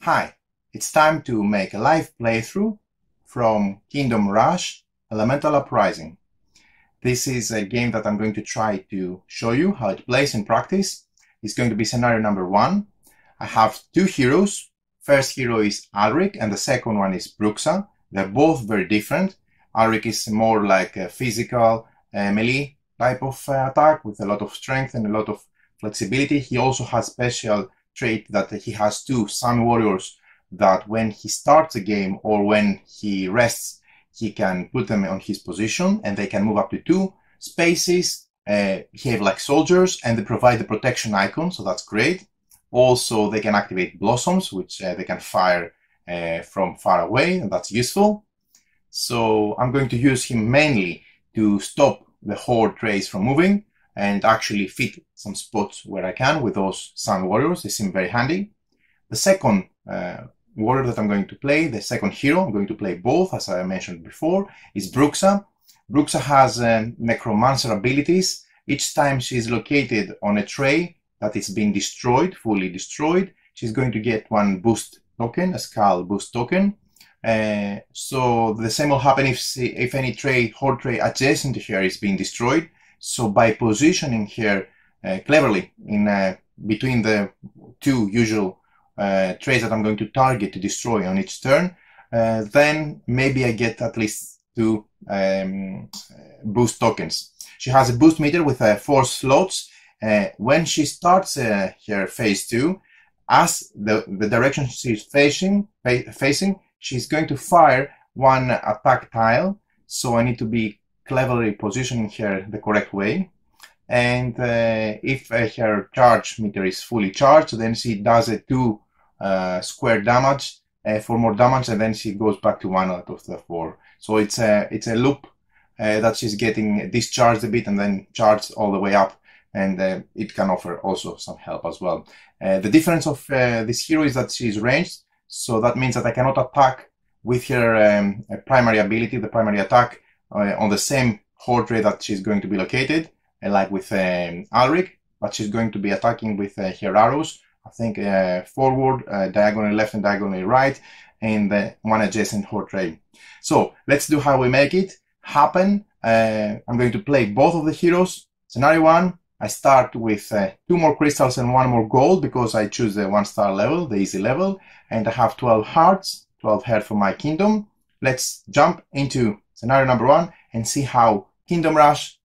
Hi, it's time to make a live playthrough from Kingdom Rush Elemental Uprising. This is a game that I'm going to try to show you how it plays in practice. It's going to be scenario number 1. I have two heroes. First hero is Alric and the second one is Bruxa. They're both very different. Alric is more like a physical melee type of attack with a lot of strength and a lot of flexibility. He also has special trait that he has two Sun Warriors that when he starts a game or when he rests, he can put them on his position and they can move up to 2 spaces, behave like soldiers, and they provide the protection icon, so that's great. Also, they can activate blossoms, which they can fire from far away, and that's useful. So I'm going to use him mainly to stop the Horde race from moving and actually fit some spots where I can with those Sun Warriors. They seem very handy. The second warrior that I'm going to play, the second hero, I'm going to play both, as I mentioned before, is Bruxa. Bruxa has necromancer abilities. Each time she's located on a tray that is being destroyed, fully destroyed, she's going to get one boost token, a skull boost token. So the same will happen if any tray, Horde tray adjacent to her is being destroyed. So by positioning her cleverly in between the two usual trays that I'm going to target to destroy on each turn, then maybe I get at least 2 boost tokens. She has a boost meter with 4 slots. When she starts her phase 2, as the direction she's facing, she's going to fire 1 attack tile. So I need to be cleverly positioning her the correct way. And if her charge meter is fully charged, then she does a 2 square damage for more damage, and then she goes back to 1 out of the 4. So it's a loop that she's getting discharged a bit and then charged all the way up, and it can offer also some help as well. The difference of this hero is that she's ranged, so that means that I cannot attack with her primary ability, the primary attack, on the same Horde tray that she's going to be located, like with Alric, but she's going to be attacking with her arrows, I think forward, diagonally left and diagonally right, and 1 adjacent Horde tray. So let's do how we make it happen. I'm going to play both of the heroes. Scenario 1, I start with 2 more crystals and 1 more gold because I choose the 1-star level, the easy level, and I have 12 hearts, 12 hearts for my kingdom. Let's jump into scenario number 1 and see how Kingdom Rush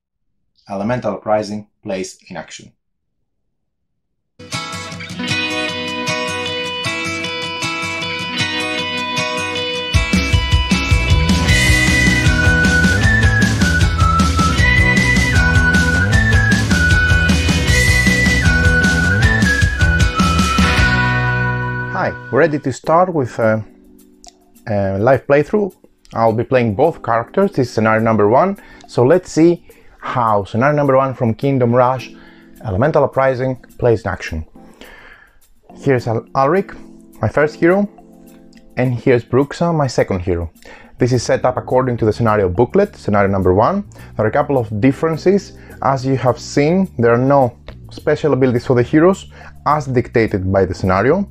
Elemental Uprising plays in action. Hi, we're ready to start with a live playthrough. I'll be playing both characters. This is scenario number 1. So let's see how scenario number 1 from Kingdom Rush Elemental Uprising plays in action. Here's Alric, my first hero, and here's Bruxa, my second hero. This is set up according to the scenario booklet, scenario number 1. There are a couple of differences. As you have seen, there are no special abilities for the heroes as dictated by the scenario.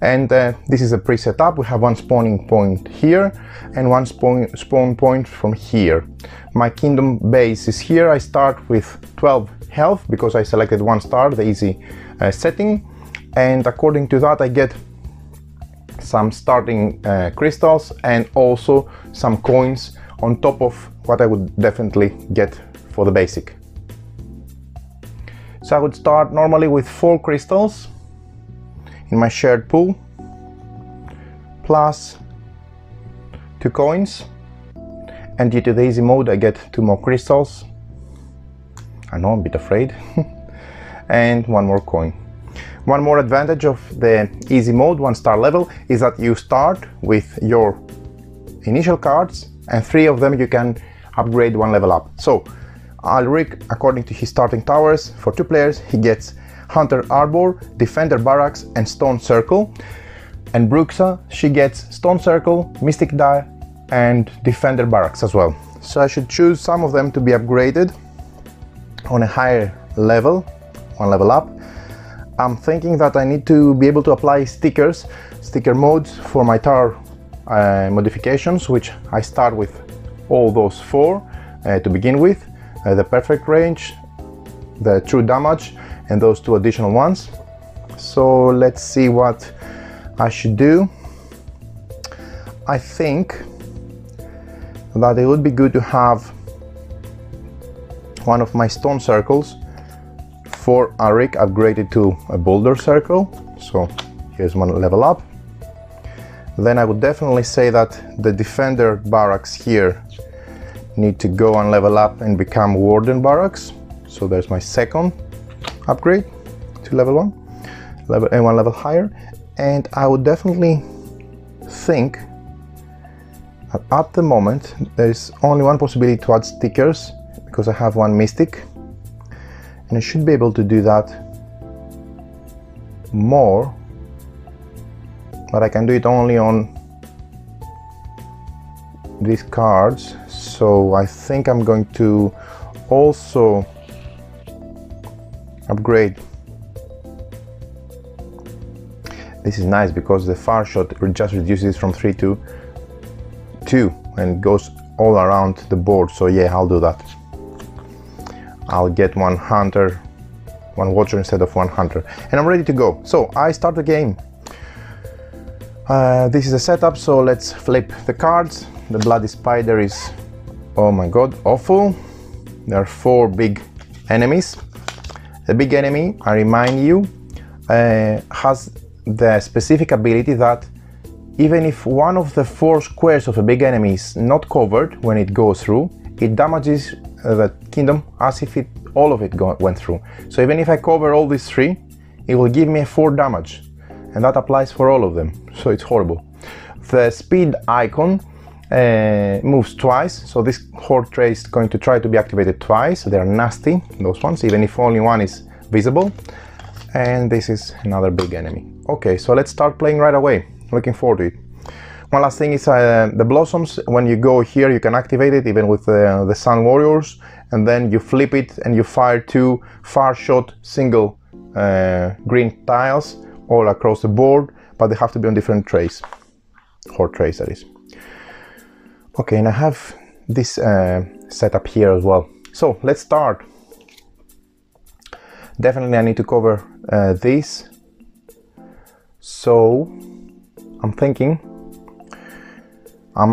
And this is a preset up. We have 1 spawning point here and 1 spawn point from here. My kingdom base is here. I start with 12 health because I selected 1 star, the easy setting. And according to that, I get some starting crystals and also some coins on top of what I would definitely get for the basic. So I would start normally with 4 crystals in my shared pool, plus 2 coins, and due to the easy mode I get 2 more crystals. I know, I'm a bit afraid. And 1 more coin. One more advantage of the easy mode, 1-star level, is that you start with your initial cards and 3 of them you can upgrade 1 level up. So Alric, according to his starting towers, for 2 players he gets Hunter Arbor, Defender Barracks and Stone Circle. And Bruxa, she gets Stone Circle, Mystic Die and Defender Barracks as well. So I should choose some of them to be upgraded on a higher level, 1 level up. I'm thinking that I need to be able to apply sticker modes for my tower modifications, which I start with all those 4 to begin with, the perfect range, the true damage, and those 2 additional ones. So let's see what I should do. I think that it would be good to have one of my stone circles for Arik upgraded to a boulder circle. So here's one level up. Then I would definitely say that the defender barracks here need to go and level up and become warden barracks. So there's my second upgrade to level 1, and 1 level higher. And I would definitely think that at the moment there is only one possibility to add stickers, because I have 1 mystic, and I should be able to do that more, but I can do it only on these cards. So I think I'm going to also upgrade. This is nice because the far shot just reduces from 3 to 2 and goes all around the board. So yeah, I'll do that. I'll get 1 hunter, 1 watcher instead of 1 hunter, and I'm ready to go. So I start the game. This is a setup, so let's flip the cards. The bloody spider is, oh my god, awful. There are 4 big enemies. The big enemy, I remind you, has the specific ability that even if one of the 4 squares of a big enemy is not covered when it goes through, it damages the kingdom as if all of it went through. So even if I cover all these 3, it will give me a 4 damage, and that applies for all of them. So it's horrible. The speed icon moves twice, so this horde tray is going to try to be activated twice. They're nasty, those ones, even if only 1 is visible. And this is another big enemy. Okay, so let's start playing right away. Looking forward to it. One last thing is the blossoms. When you go here, you can activate it even with the Sun Warriors, and then you flip it and you fire 2 far shot single green tiles all across the board, but they have to be on different trays, horde trays that is. Okay, and I have this setup here as well. So let's start. Definitely I need to cover this. So I'm thinking I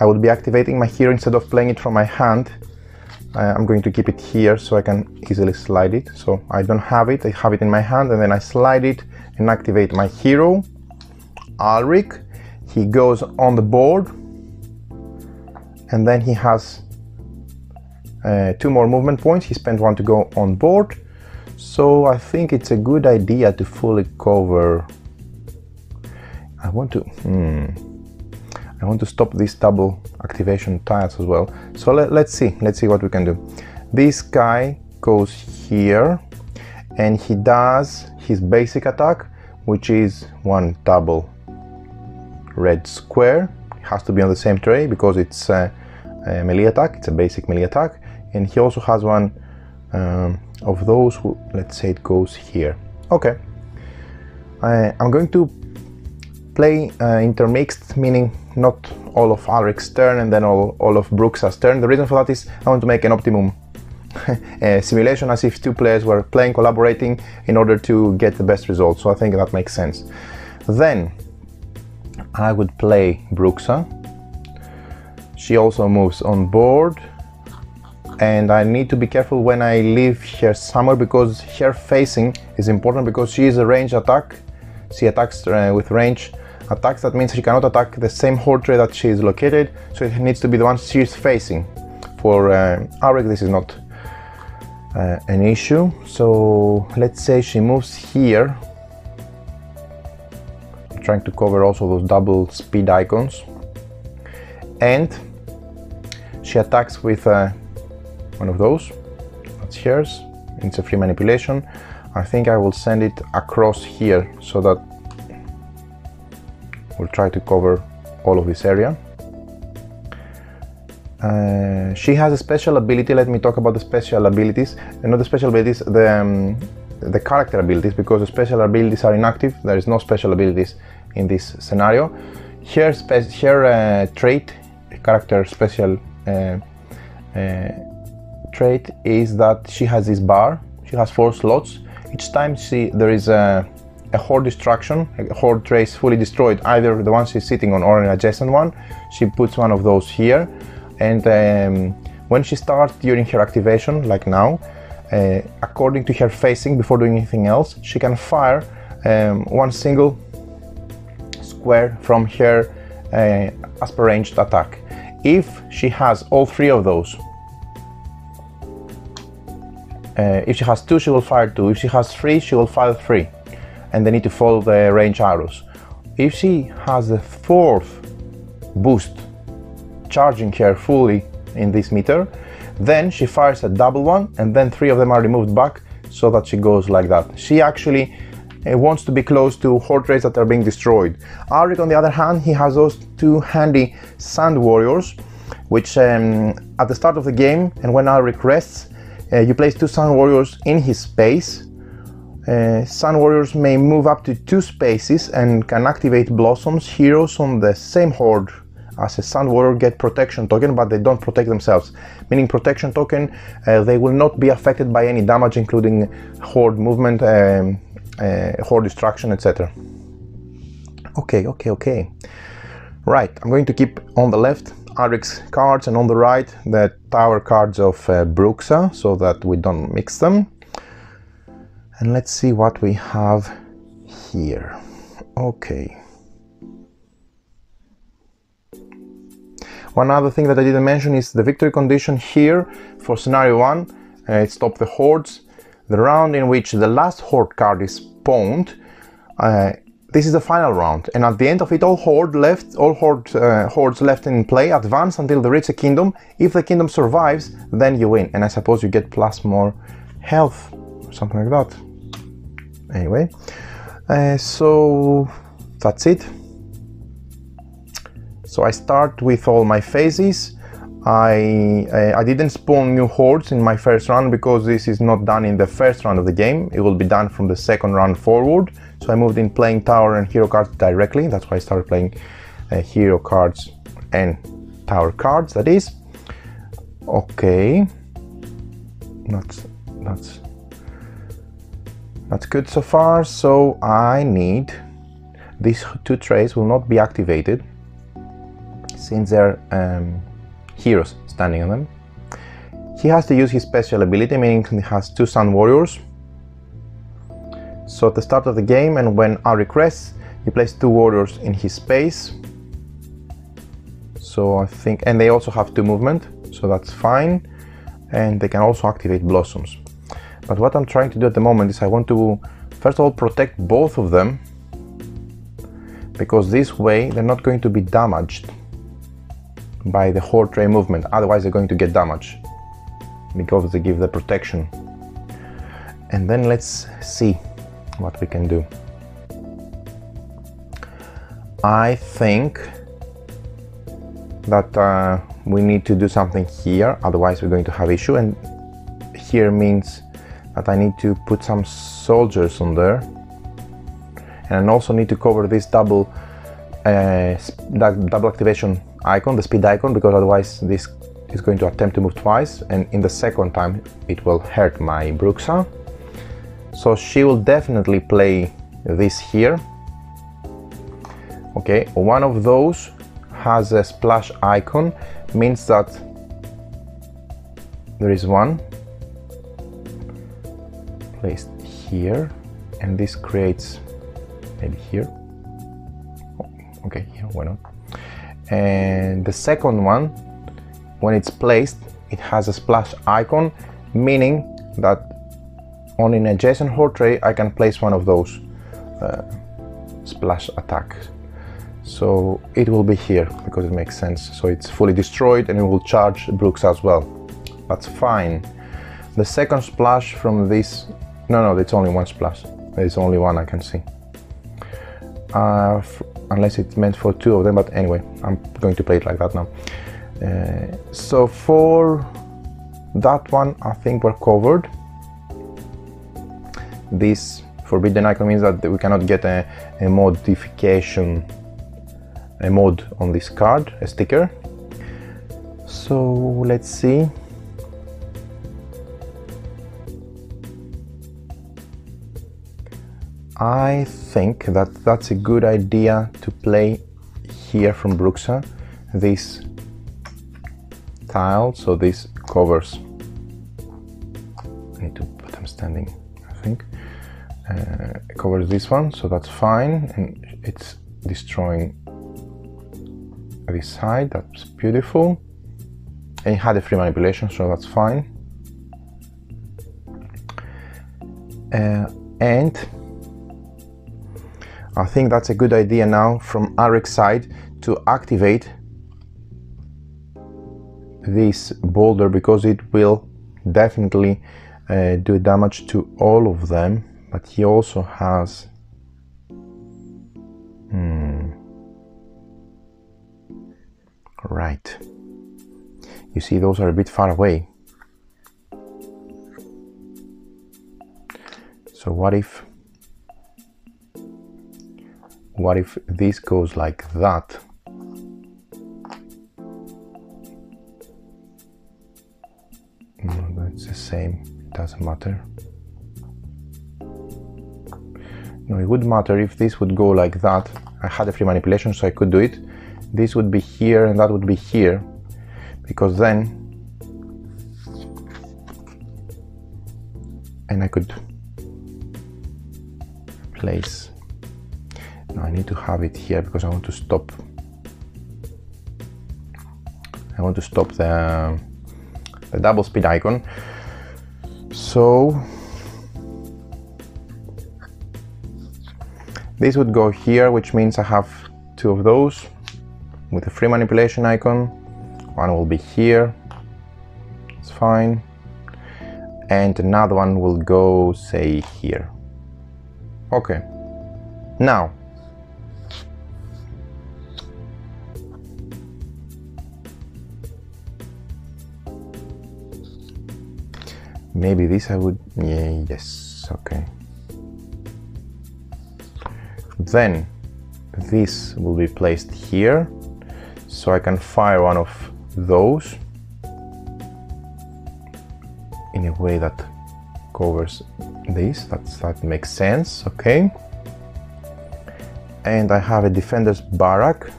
would be activating my hero instead of playing it from my hand. I'm going to keep it here so I can easily slide it. So I don't have it, I have it in my hand, and then I slide it and activate my hero, Alric. He goes on the board, and then he has 2 more movement points. He spent 1 to go on board. So I think it's a good idea to fully cover. I want to stop these double activation tiles as well. So let's see what we can do. This guy goes here and he does his basic attack, which is 1 double red square. It has to be on the same tray because it's a melee attack. It's a basic melee attack, and he also has 1 of those. Let's say it goes here. Okay, I'm going to play intermixed, meaning not all of Alric's turn and then all of Bruxa's turn. The reason for that is I want to make an optimum simulation, as if 2 players were playing, collaborating in order to get the best result. So I think that makes sense. Then I would play Bruxa. She also moves on board, and I need to be careful when I leave her somewhere because her facing is important, because she is a range attack. She attacks with range attacks. That means she cannot attack the same horde tray that she is located, so it needs to be the one she is facing. For Arik, this is not an issue. So let's say she moves here. I'm trying to cover also those double speed icons, and she attacks with one of those. That's hers. It's a free manipulation. I think I will send it across here so that we'll try to cover all of this area. She has a special ability. Let me talk about the special abilities. Not the special abilities, the character abilities, because the special abilities are inactive. There is no special abilities in this scenario. Her trait, character special trait, is that she has this bar. She has 4 slots. Each time there is a horde destruction, a horde trace fully destroyed, either the one she's sitting on or an adjacent one, she puts one of those here. And when she starts during her activation, like now, according to her facing, before doing anything else, she can fire one single square from her as per ranged attack. If she has all 3 of those, if she has 2, she will fire 2. If she has 3, she will fire 3, and they need to follow the range arrows. If she has the 4th boost charging her fully in this meter, then she fires a double one, and then 3 of them are removed back, so that she goes like that. She actually wants to be close to horde rays that are being destroyed. Arik, on the other hand, he has those 2 handy sand warriors, which at the start of the game, and when Arik rests, you place 2 Sun Warriors in his space. Sun Warriors may move up to 2 spaces and can activate Blossoms. Heroes on the same horde as a Sun Warrior get protection token, but they don't protect themselves. Meaning protection token, they will not be affected by any damage, including horde movement, horde destruction, etc. Okay. Right, I'm going to keep on the left Arik's cards, and on the right the tower cards of Bruxa, so that we don't mix them. And let's see what we have here. Okay. One other thing that I didn't mention is the victory condition here for scenario 1. It stopped the hordes. The round in which the last horde card is spawned, this is the final round, and at the end of it, all hordes left in play advance until they reach a kingdom. If the kingdom survives, then you win, and I suppose you get plus more health or something like that. Anyway, so that's it. So I start with all my phases. I didn't spawn new hordes in my first round because this is not done in the first round of the game. It will be done from the second round forward. So I moved in playing tower and hero cards directly. That's why I started playing hero cards and tower cards, that is. Okay. That's good so far. So I need... these 2 trays will not be activated since they're heroes standing on them. He has to use his special ability, meaning he has 2 Sun Warriors. So at the start of the game, and when Arik rests, you place 2 warriors in his space. So I think, and they also have 2 movement, so that's fine. And they can also activate Blossoms. But what I'm trying to do at the moment is I want to, first of all, protect both of them, because this way they're not going to be damaged by the horde tray movement. Otherwise they're going to get damaged because they give the protection. And then let's see what we can do. I think that we need to do something here, otherwise we're going to have issue. And here means that I need to put some soldiers on there, and I also need to cover this double activation icon, the speed icon, because otherwise this is going to attempt to move twice, and in the second time it will hurt my Bruxa. So she will definitely play this here. Okay, one of those has a splash icon, means that there is one placed here, and this creates maybe here. Okay, here, why not? And the second one, when it's placed, it has a splash icon, meaning that on an adjacent horde tray I can place one of those splash attacks. So it will be here because it makes sense. So it's fully destroyed and it will charge Brooks as well. That's fine. The second splash from this, no, it's only one splash. There's only one I can see. Unless it's meant for 2 of them, but anyway, I'm going to play it like that now. So for that one, I think we're covered. this forbidden icon means that we cannot get a modification, a mod on this card, a sticker. So let's see. I think that that's a good idea to play here from Bruxa this tile, so this covers. I need to put them standing, I think. It covers this one, so that's fine, and it's destroying this side. That's beautiful, and it had a free manipulation, so that's fine. And I think that's a good idea now from Arek's side to activate this boulder, because it will definitely do damage to all of them. But he also has right, you see those are a bit far away. So what if this goes like that? No, that's the same, it doesn't matter. No, it would matter if this would go like that. I had a free manipulation, so I could do it. This would be here and that would be here, because then, and I could place. Now I need to have it here because I want to stop. I want to stop the double speed icon. So this would go here, which means I have two of those with a free manipulation icon. One will be here, it's fine, and another one will go, say, here. Okay, now maybe this I would, yeah, yes, okay. Then this will be placed here, so I can fire one of those in a way that covers this. That makes sense, okay. And I have a defender's barrack,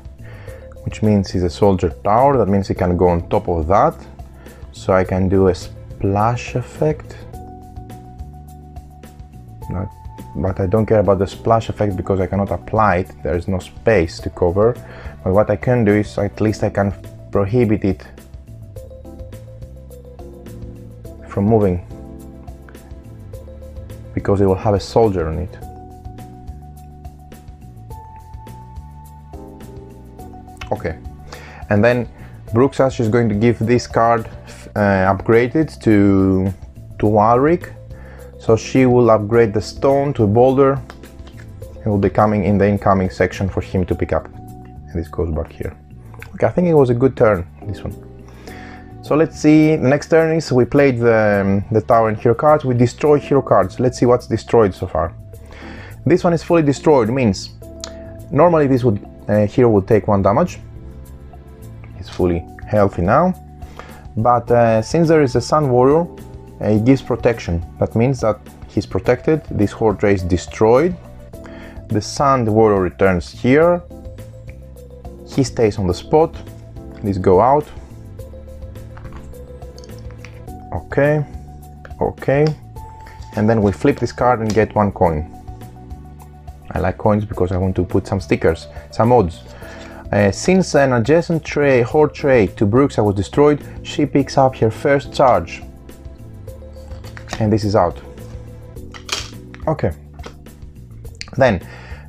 which means it's a soldier tower. That means it can go on top of that, so I can do a splash effect. But I don't care about the splash effect because I cannot apply it. There is no space to cover. But what I can do is at least I can prohibit it from moving, because it will have a soldier on it. Okay, and then Bruxa is going to give this card upgraded to Alric. So she will upgrade the stone to a boulder. It will be coming in the incoming section for him to pick up. And this goes back here. Okay, I think it was a good turn, this one. So let's see, the next turn is we played the tower and hero cards. We destroy hero cards. Let's see what's destroyed so far. This one is fully destroyed, means normally this would hero would take 1 damage. He's fully healthy now. But since there is a Sun Warrior, it gives protection. That means that he's protected. This horde ray is destroyed. The Sand Warrior returns here. He stays on the spot. These go out. Okay, okay. And then we flip this card and get 1 coin. I like coins because I want to put some stickers, some mods. Since an adjacent horde tray to Bruxa was destroyed, she picks up her first charge. And this is out. Okay. Then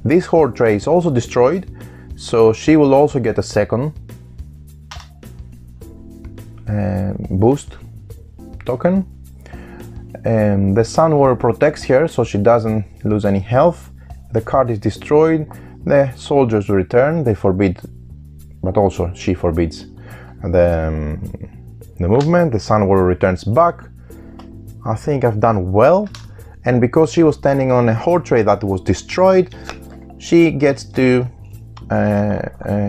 this horde tray is also destroyed, so she will also get a second boost token. And the Sun Warrior protects her, so she doesn't lose any health. The card is destroyed. The soldiers return. They forbid, but also she forbids the movement. The Sun Warrior returns back. I think I've done well. and because she was standing on a horde tray that was destroyed, she gets to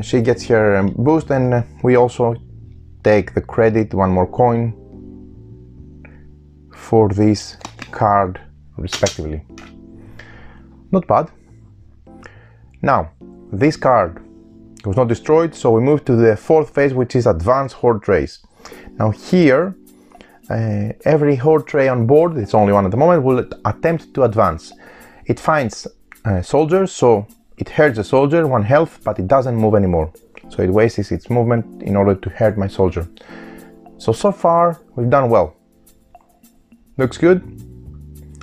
she gets her boost, and we also take the credit, one more coin for this card respectively. Not bad. Now this card was not destroyed, so we move to the fourth phase, which is advanced horde trays. Now here every horde tray on board, it's only one at the moment, will attempt to advance. It finds soldiers, so it hurts the soldier, 1 health, but it doesn't move anymore. So it wastes its movement in order to hurt my soldier. So far we've done well. Looks good.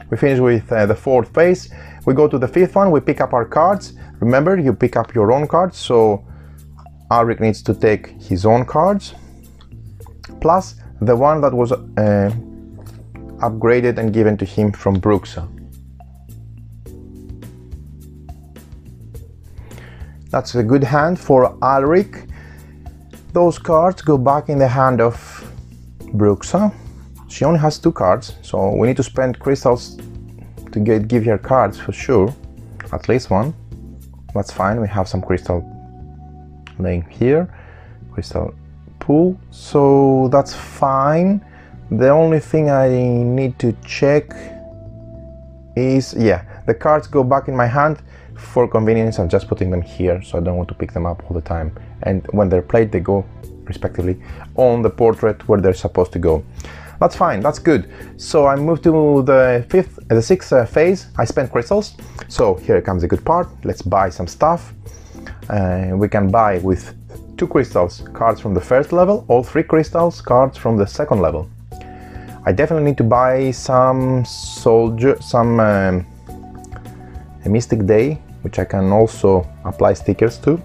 We finish with the fourth phase. We go to the fifth one, we pick up our cards. Remember, you pick up your own cards, so Alric needs to take his own cards, plus the one that was upgraded and given to him from Bruxa. That's a good hand for Alric. Those cards go back in the hand of Bruxa. She only has 2 cards, so we need to spend crystals to give her cards for sure. At least 1. That's fine, we have some crystal laying here. Crystal pool, so that's fine. The only thing I need to check is, yeah, the cards go back in my hand. For convenience, I'm just putting them here, so I don't want to pick them up all the time. And when they're played, they go respectively on the portrait where they're supposed to go. That's fine, that's good. So I move to the sixth phase. I spent crystals, so here comes the good part. Let's buy some stuff. We can buy with 2 crystals cards from the first level, all 3 crystals cards from the second level. I definitely need to buy some a Mystic Day, which I can also apply stickers to.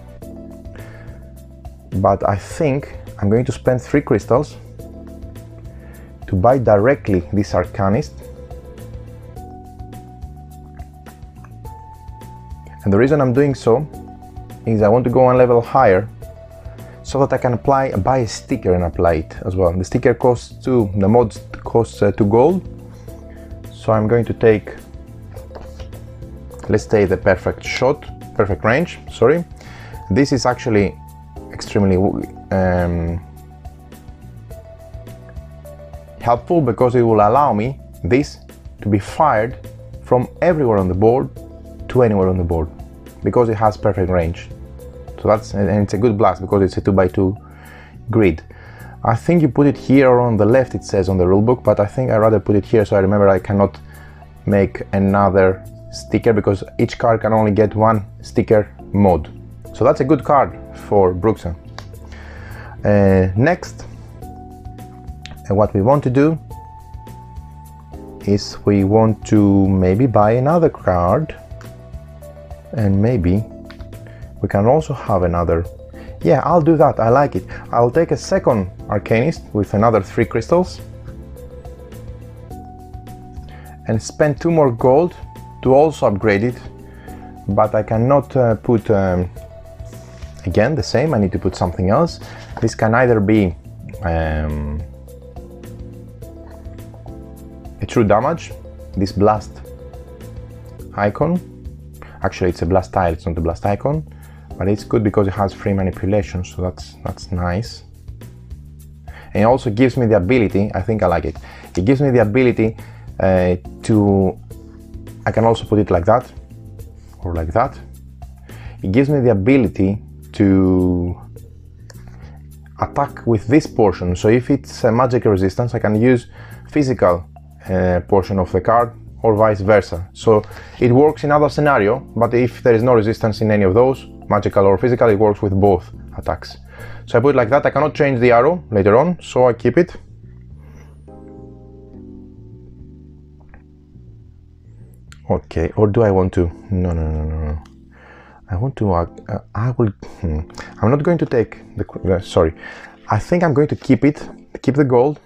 But I think I'm going to spend 3 crystals to buy directly this Arcanist. And the reason I'm doing so is I want to go 1 level higher so that I can buy a sticker and apply it as well. The sticker costs 2, the mod costs 2 gold. So I'm going to take, let's say, the perfect range, sorry. This is actually extremely helpful because it will allow me this to be fired from everywhere on the board to anywhere on the board because it has perfect range. So and it's a good blast because it's a 2x2 grid. I think you put it here or on the left, it says on the rulebook, but I think I'd rather put it here so I remember I cannot make another sticker because each card can only get 1 sticker mod. So that's a good card for Bruxa. Next, what we want to do is we want to maybe buy another card, and maybe we can also have another. Yeah, I'll do that, I like it. I'll take a second Arcanist with another 3 crystals and spend 2 more gold to also upgrade it, but I cannot put again the same. I need to put something else. This can either be a true damage, this blast icon. Actually it's a blast tile, it's not a blast icon, but it's good because it has free manipulation, so that's nice. And it also gives me the ability, I think I like it, it gives me the ability to, I can also put it like that or like that. It gives me the ability to attack with this portion, so if it's a magic resistance I can use physical portion of the card or vice versa. So it works in other scenario, but if there is no resistance in any of those, magical or physical, it works with both attacks. So I put it like that. I cannot change the arrow later on, so I keep it. Okay, or do I want to? No. I want to, I'm not going to take the, sorry. I think I'm going to keep the gold,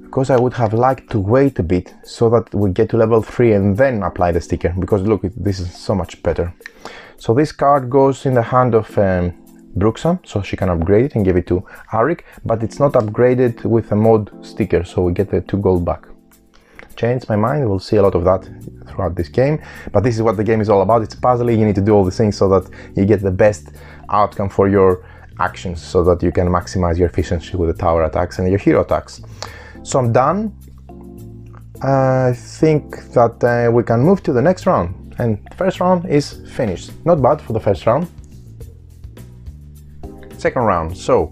because I would have liked to wait a bit so that we get to level 3 and then apply the sticker, because look, this is so much better. So this card goes in the hand of Bruxa, so she can upgrade it and give it to Alric, but it's not upgraded with a mod sticker, so we get the 2 gold back. changed my mind. We'll see a lot of that throughout this game, but this is what the game is all about. It's puzzling. You need to do all these things so that you get the best outcome for your actions, so that you can maximize your efficiency with the tower attacks and your hero attacks. So I'm done. I think that we can move to the next round, and the first round is finished. Not bad for the first round. Second round, so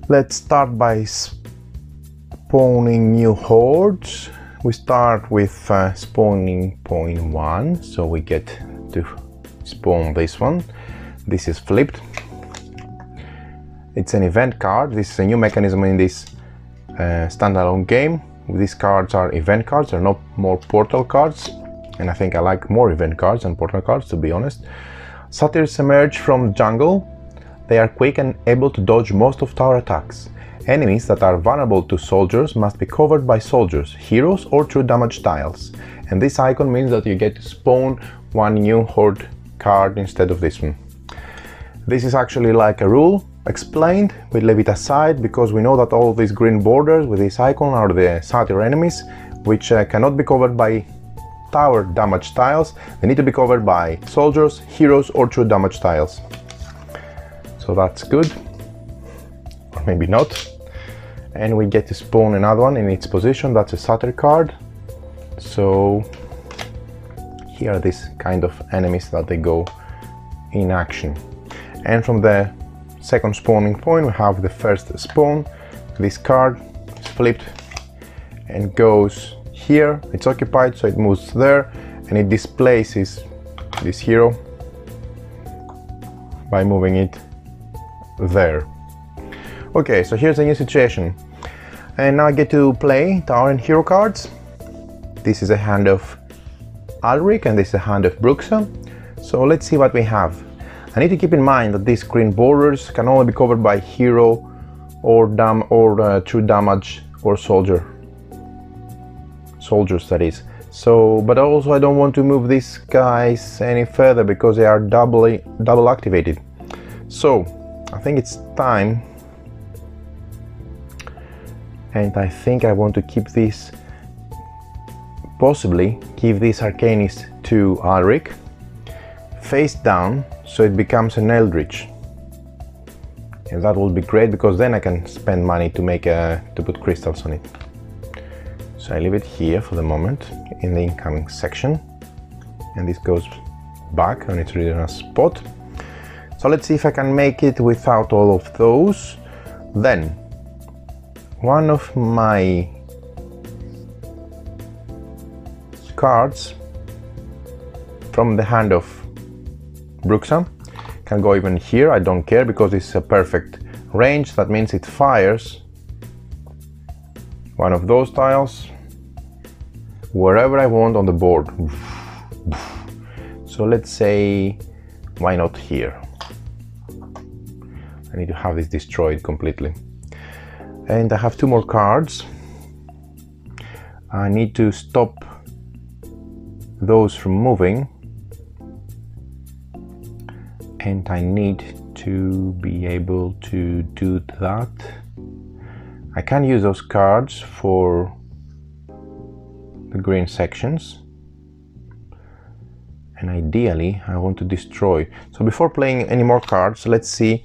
let's start by spawning new hordes. We start with spawning point 1, so we get to spawn this one. This is flipped. It's an event card. This is a new mechanism in this standalone game. These cards are event cards, they're not more portal cards, and I think I like more event cards than portal cards, to be honest. Satyrs emerge from jungle. They are quick and able to dodge most of tower attacks. Enemies that are vulnerable to soldiers must be covered by soldiers, heroes, or true damage tiles. And this icon means that you get to spawn one new horde card instead of this one. This is actually like a rule explained. We leave it aside because we know that all these green borders with this icon are the satyr enemies, which cannot be covered by tower damage tiles. They need to be covered by soldiers, heroes, or true damage tiles. So that's good, or maybe not. And we get to spawn another one in its position. That's a satyr card. So here are these kind of enemies that they go in action. And from the second spawning point we have the first spawn. This card is flipped and goes here. It's occupied, so it moves there, and it displaces this hero by moving it there. Okay, so here's a new situation, and now I get to play tower and hero cards. This is a hand of Ulrich and this is a hand of Bruxa. So let's see what we have. I need to keep in mind that these green borders can only be covered by hero or true damage or soldiers, that is. So, but also I don't want to move these guys any further because they are double activated. So I think it's time, and I think I want to keep this, possibly give this Arcanist to Ulrich face down, so it becomes an Eldritch, and that will be great because then I can spend money to put crystals on it. So I leave it here for the moment in the incoming section, and this goes back on its original spot. So let's see if I can make it without all of those. Then one of my cards from the hand of Bruxa can go even here. I don't care because it's a perfect range. That means it fires one of those tiles wherever I want on the board. So let's say, why not here? I need to have this destroyed completely. And I have two more cards. I need to stop those from moving, and I need to be able to do that. I can use those cards for the green sections, and ideally I want to destroy. So before playing any more cards, let's see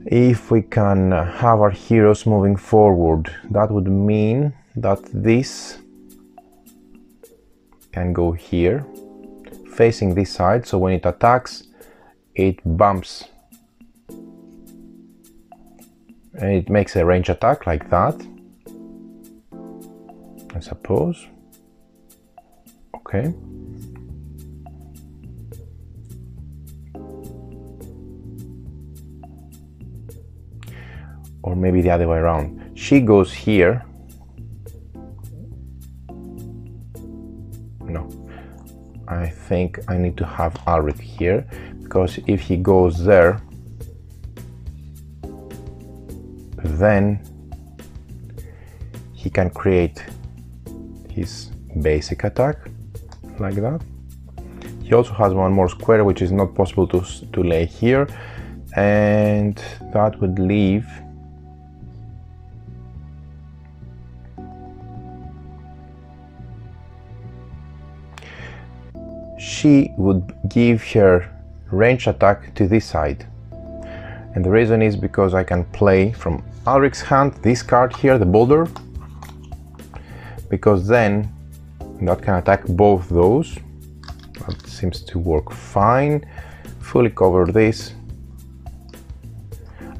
if we can have our heroes moving forward. That would mean that this can go here, facing this side, so when it attacks, it bumps and it makes a range attack like that, I suppose. Okay. Or maybe the other way around. She goes here. No. I think I need to have Ulrich here, because if he goes there, then he can create his basic attack like that. He also has one more square which is not possible to lay here, and that would leave she would give her range attack to this side. And the reason is because I can play from Ulrich's hand this card here, the boulder, because then that can attack both those. That seems to work fine. Fully cover this.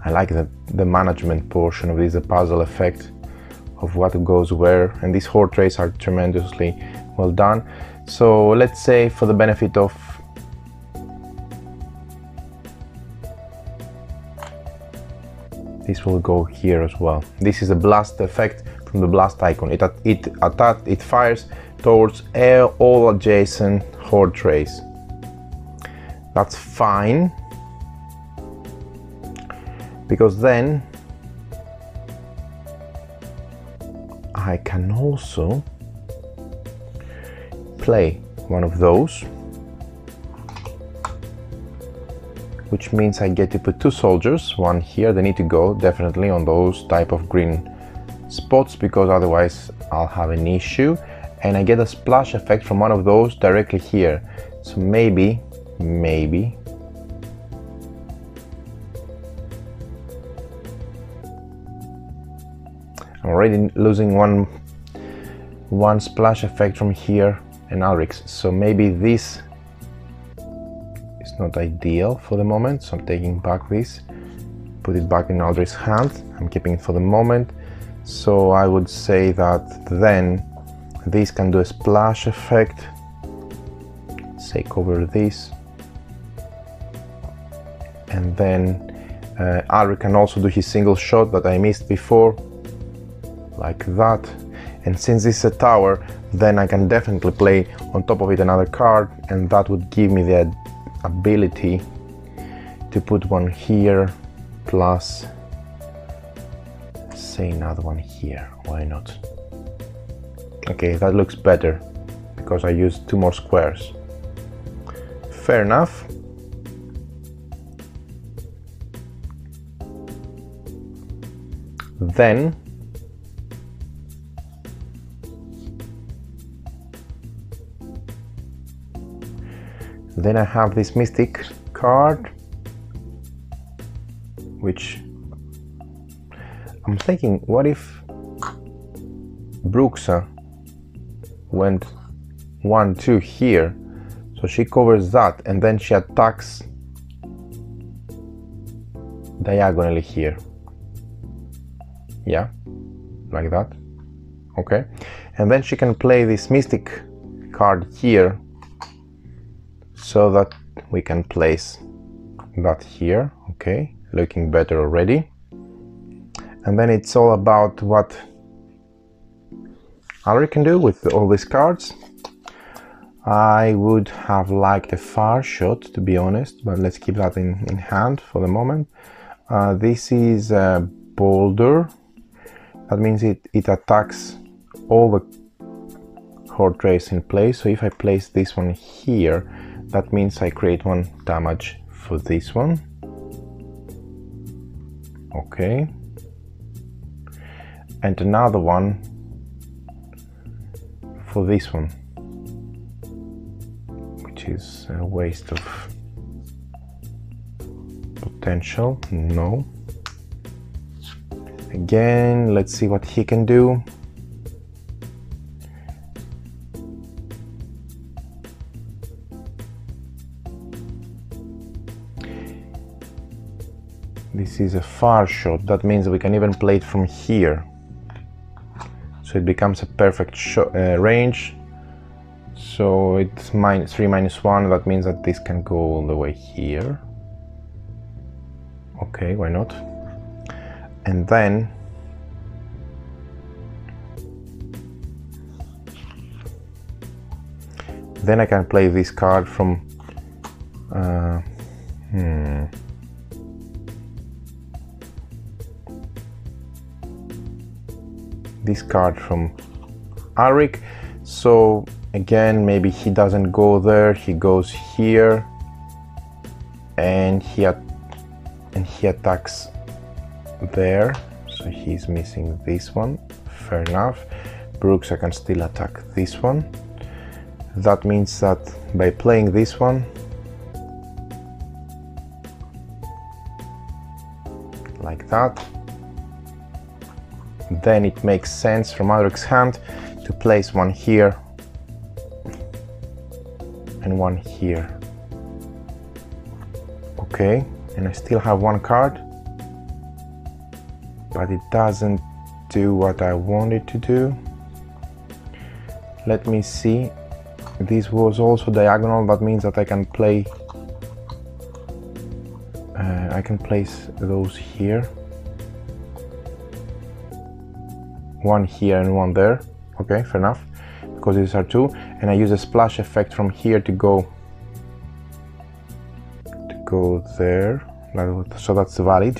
I like the management portion of this, the puzzle effect of what goes where, and these horde trays are tremendously well done. So let's say, for the benefit of this, will go here as well. This is a blast effect from the blast icon. It fires towards all adjacent horde trays. That's fine, because then I can also play one of those, which means I get to put 2 soldiers, one here. They need to go definitely on those type of green spots, because otherwise I'll have an issue, and I get a splash effect from one of those directly here. So maybe I'm already losing one splash effect from here and Ulrich's, so maybe this is not ideal for the moment, so I'm taking back this, put it back in Ulrich's hand. I'm keeping it for the moment. So I would say that then this can do a splash effect, say cover this, and then Ulrich can also do his single shot that I missed before, like that. And since this is a tower, then I can definitely play on top of it another card, and that would give me the ability to put one here, plus say another one here. Why not? Okay, that looks better because I used 2 more squares. Fair enough. Then I have this mystic card, which I'm thinking, what if Bruxa went 1-2 here, so she covers that and then she attacks diagonally here. Yeah, like that. Okay, and then she can play this mystic card here, so that we can place that here. Okay, looking better already. And then it's all about what Ulrich can do with all these cards. I would have liked a far shot, to be honest, but let's keep that in hand for the moment. This is a boulder. That means it attacks all the horde trays in place. So if I place this one here, that means I create 1 damage for this one. Okay. And another one for this one, which is a waste of potential. No. Again, let's see what he can do. This is a far shot. That means we can even play it from here. So it becomes a perfect range. So it's -3/-1. That means that this can go all the way here. Okay, why not? And then I can play this card from this card from Ulrich. So again, maybe he doesn't go there, he goes here, and he attacks there, so he's missing this one. Fair enough. Bruxa can still attack this one. That means that by playing this one, like that, then it makes sense from Adric's hand to place one here and one here. Okay, and I still have one card, but it doesn't do what I wanted to do. Let me see. This was also diagonal. That means that I can play. I can place those here. One here and one there. Okay, fair enough. Because these are two, and I use a splash effect from here to go there. So that's valid.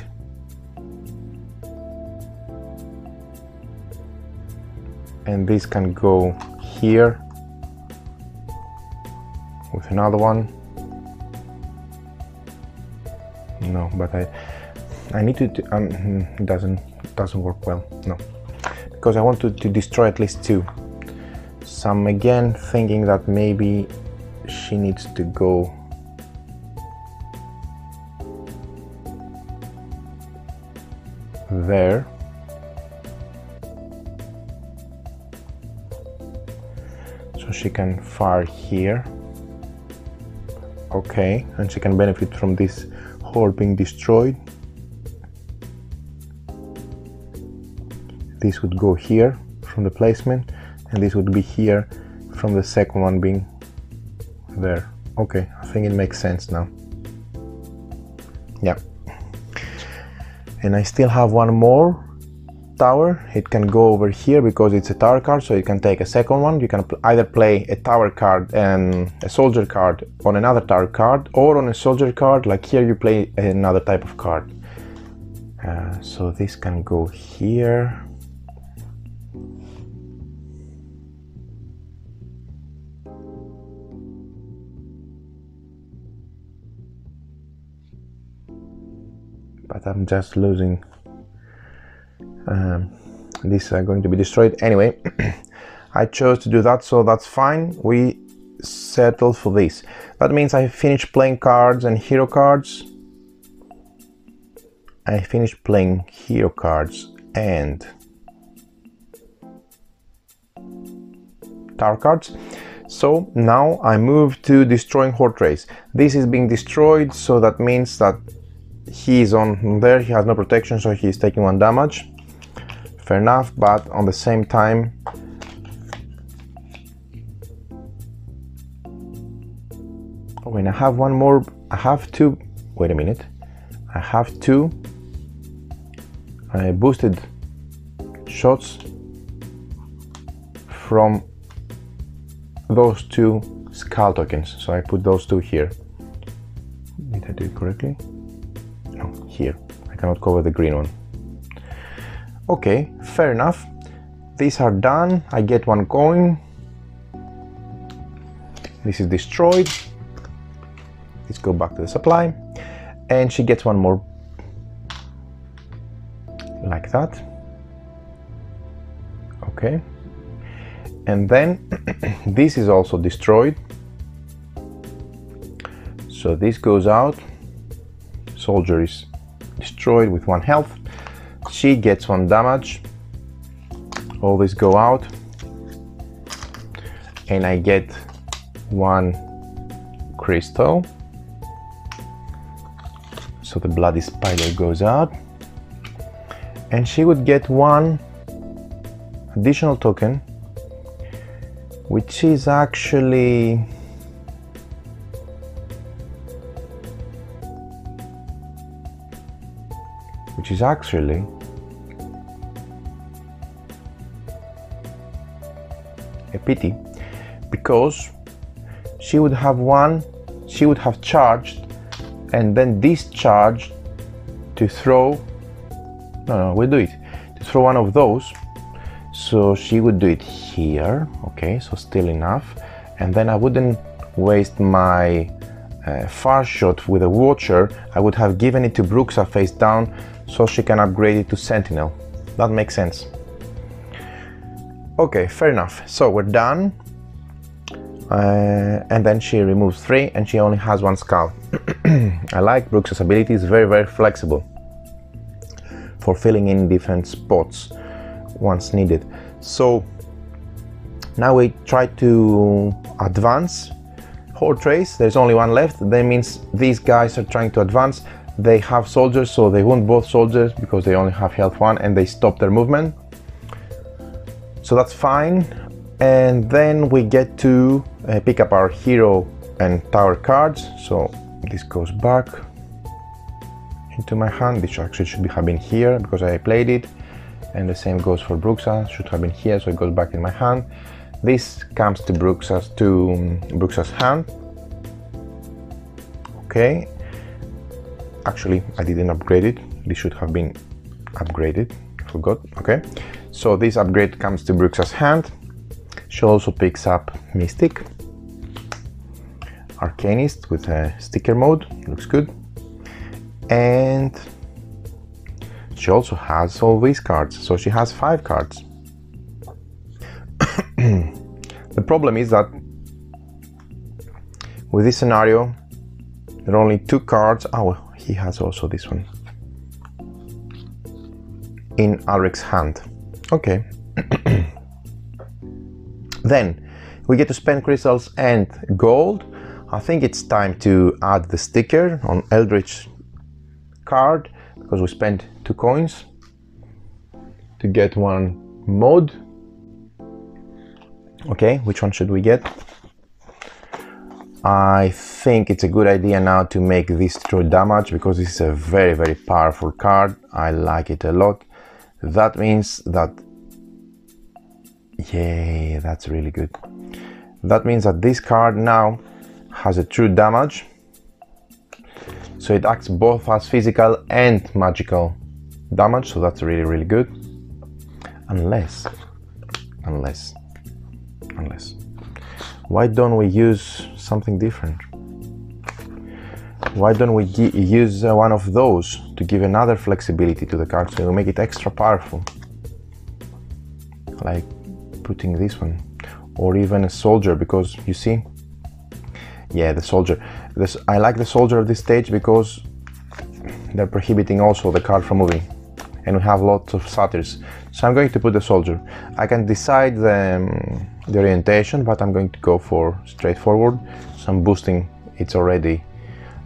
And this can go here with another one. No, but I need to it doesn't work well. No, because I want to destroy at least two. So I'm again thinking that maybe she needs to go there. So she can fire here. Okay, and she can benefit from this hole being destroyed. This would go here from the placement, and this would be here from the second one being there. Okay, I think it makes sense now. Yeah. And I still have one more tower. It can go over here because it's a tower card, so you can take a second one. You can either play a tower card and a soldier card on another tower card, or on a soldier card, like here you play another type of card. So this can go here. But I'm just losing. These are going to be destroyed anyway. I chose to do that, so that's fine. We settle for this. That means I finished playing cards and hero cards. I finished playing hero cards and tower cards. So now I move to destroying Horde Race. This is being destroyed, so that means that he is on there. He has no protection, so he is taking 1 damage. Fair enough, but on the same time, when I have one more, I have two. Wait a minute, I have two boosted shots from those two skull tokens, so I put those two here. Did I do it correctly? No, here. I cannot cover the green one. Okay, fair enough. These are done. I get 1 coin. This is destroyed. Let's go back to the supply. And she gets 1 more. Like that. Okay. And then this is also destroyed. So this goes out. Soldier is destroyed with 1 health. She gets 1 damage. All this go out, and I get 1 crystal. So the bloody spider goes out, and she would get 1 additional token, which is actually a pity, because she would have charged and then discharged to throw, we'll do it, to throw 1 of those. So she would do it here. Okay, so still enough, and then I wouldn't waste my far shot with a Watcher. I would have given it to Bruxa face down, so she can upgrade it to Sentinel. That makes sense. Okay, fair enough. So we're done. and then she removes 3 and she only has 1 skull. I like Bruxa's ability, it's very flexible for filling in different spots once needed. So now we try to advance Horde Trace. There's only 1 left. That means these guys are trying to advance. They have soldiers, so they wound both soldiers because they only have health 1 and they stop their movement. So that's fine. And then we get to pick up our hero and tower cards. So this goes back into my hand. This actually should have been here because I played it. And the same goes for Bruxa, should have been here, so it goes back in my hand. This comes to Bruxa's hand. Okay. Actually, I didn't upgrade it. This should have been upgraded. I forgot. Okay. So this upgrade comes to Bruxa's hand. She also picks up Mystic, Arcanist with a sticker mode. Looks good. And she also has all these cards, so she has 5 cards. The problem is that with this scenario, there are only 2 cards. Oh, he has also this one in Alric's hand. Okay. Then we get to spend crystals and gold. I think it's time to add the sticker on Eldritch card because we spent 2 coins to get 1 mode. Okay, which one should we get? I think it's a good idea now to make this true damage because this is a very powerful card. I like it a lot. That means that, yay, that's really good. That means that this card now has a true damage. So it acts both as physical and magical damage, so that's really good. Unless, why don't we use something different? Why don't we use one of those to give another flexibility to the card, so we make it extra powerful? Like putting this one, or even a soldier, because you see, yeah, the soldier. I like the soldier of this stage because they're prohibiting also the card from moving, and we have lots of satyrs. So I'm going to put the soldier. I can decide the orientation, but I'm going to go for straightforward. So I'm boosting. It's already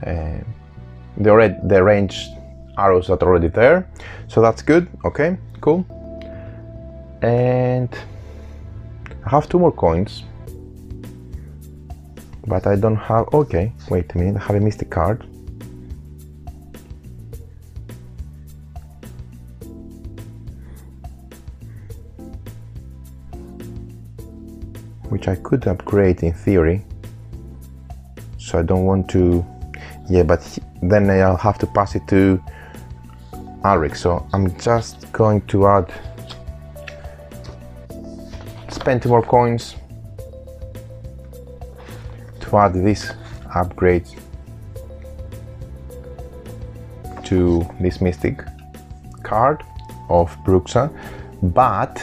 the ranged arrows that are already there. So that's good. Okay, cool. And I have 2 more coins. But I don't have, okay, wait a minute, I have a mystic card. Which I could upgrade in theory. So I don't want to, yeah, but then I'll have to pass it to Alric. So I'm just going to spend 2 more coins to add this upgrade to this mystic card of Bruxa, but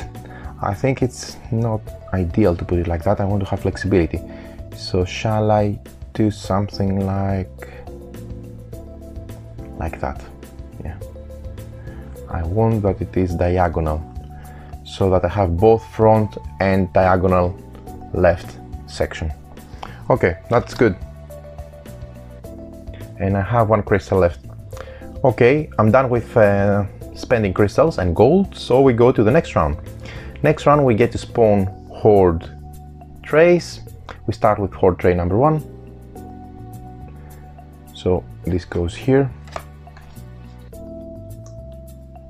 I think it's not ideal to put it like that. I want to have flexibility. So shall I do something like that? Yeah. I want that it is diagonal, so that I have both front and diagonal left section. Okay, that's good. And I have 1 crystal left. Okay, I'm done with spending crystals and gold, so we go to the next round. Next round we get to spawn Horde Trace. We start with Horde Tray number 1. So this goes here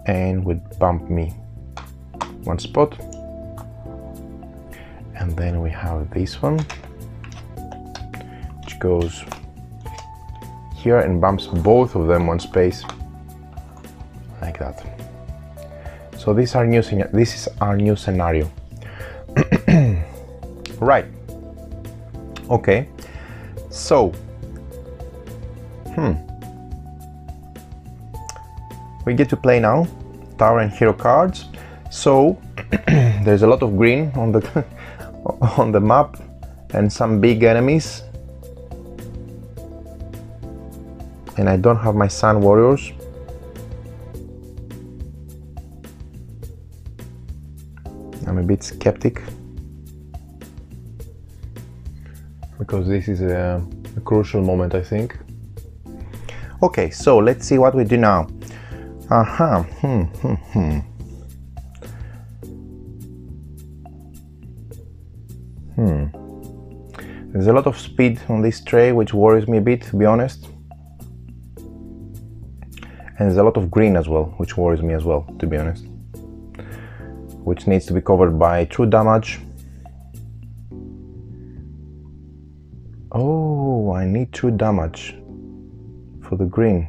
and would bump me 1 spot. And then we have this one, which goes here and bumps both of them 1 space, like that. So this is our new scenario. Right. Okay. So, we get to play now tower and hero cards. So there's a lot of green on the on the map, and some big enemies. And I don't have my Sun Warriors. I'm a bit skeptic because this is a crucial moment, I think. Okay, so let's see what we do now. There's a lot of speed on this tray, which worries me a bit, to be honest. And there's a lot of green as well, which worries me as well, to be honest. Which needs to be covered by true damage. Oh, I need true damage for the green.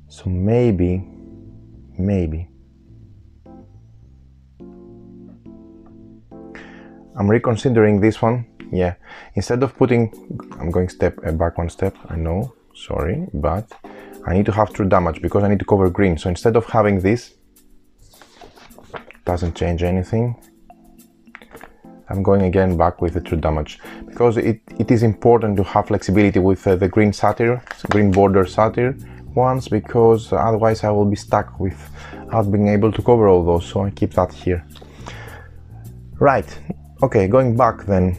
So maybe. I'm reconsidering this one. Yeah, instead of putting, I'm going back one step, I know, sorry, but I need to have true damage because I need to cover green. So instead of having this, doesn't change anything, I'm going again back with the true damage because it is important to have flexibility with the green satyr, green border satyr ones, because otherwise I will be stuck without being able to cover all those. So I keep that here. Right, okay, going back then.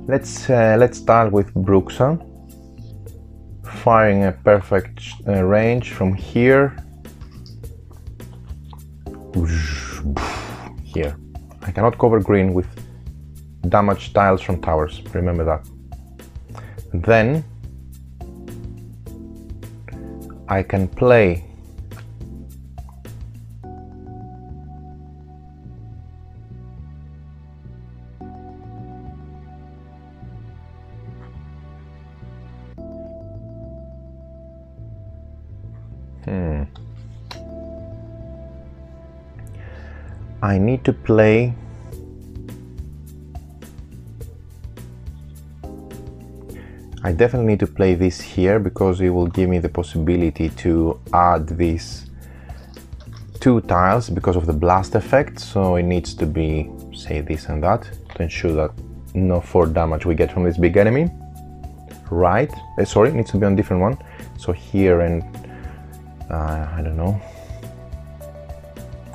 Let's start with Bruxa, firing a perfect range from here. Here. I cannot cover green with damaged tiles from towers, remember that. Then I can play I need to play I definitely need to play this here because it will give me the possibility to add these two tiles because of the blast effect. So it needs to be, say, this and that to ensure that no 4 damage we get from this big enemy. Right, sorry, it needs to be on different one. So here and I don't know,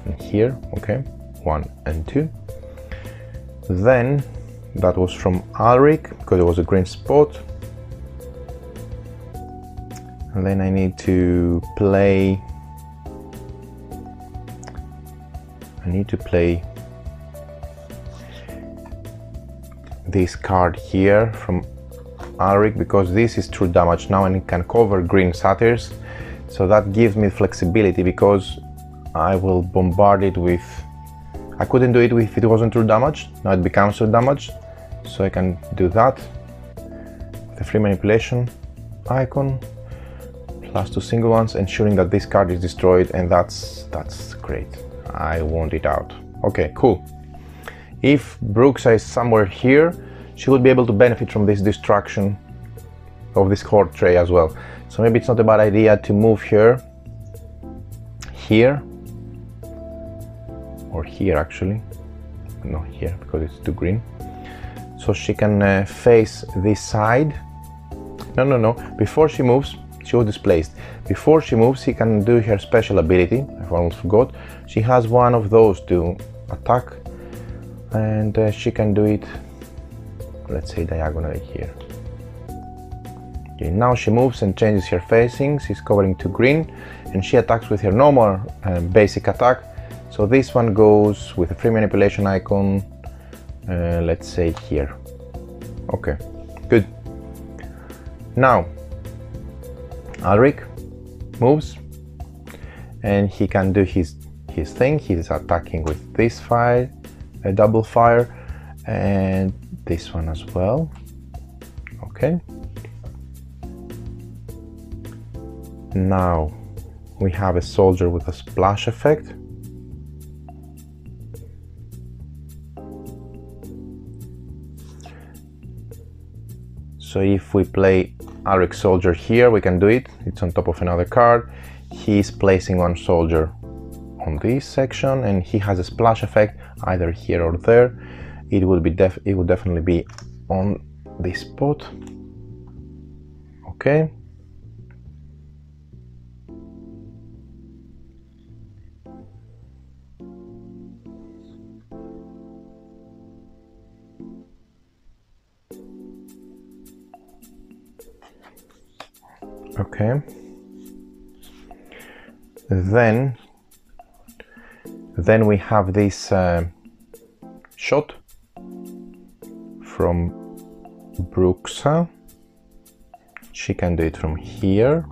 and here, okay, 1 and 2. Then that was from Alric because it was a green spot. And then I need to play this card here from Alric because this is true damage now and it can cover green satyrs. So that gives me flexibility because I will bombard it with, I couldn't do it if it wasn't true damage, now it becomes true damage. So I can do that. The free manipulation icon. +2 single ones, ensuring that this card is destroyed, and that's great. I want it out. Okay, cool. If Bruxa is somewhere here, she would be able to benefit from this destruction of this horde tray as well. So maybe it's not a bad idea to move her here, or here actually. No, here because it's too green. So she can face this side. No. Before she moves, she was displaced. Before she moves, she can do her special ability. I almost forgot. She has one of those to attack, and she can do it, let's say, diagonally here. Okay, now she moves and changes her facing. She's covering 2 green, and she attacks with her normal basic attack. So this one goes with a free manipulation icon, let's say here. Okay, good. Now Alric moves and he can do his thing. He's attacking with this fire, a double fire, and this one as well. Okay. Now we have a soldier with a splash effect. So if we play Alric soldier here, we can do it. It's on top of another card. He's placing one soldier on this section and he has a splash effect. either here or there. It will definitely be on this spot. Okay. Okay. Then we have this shot from Bruxa. She can do it from here,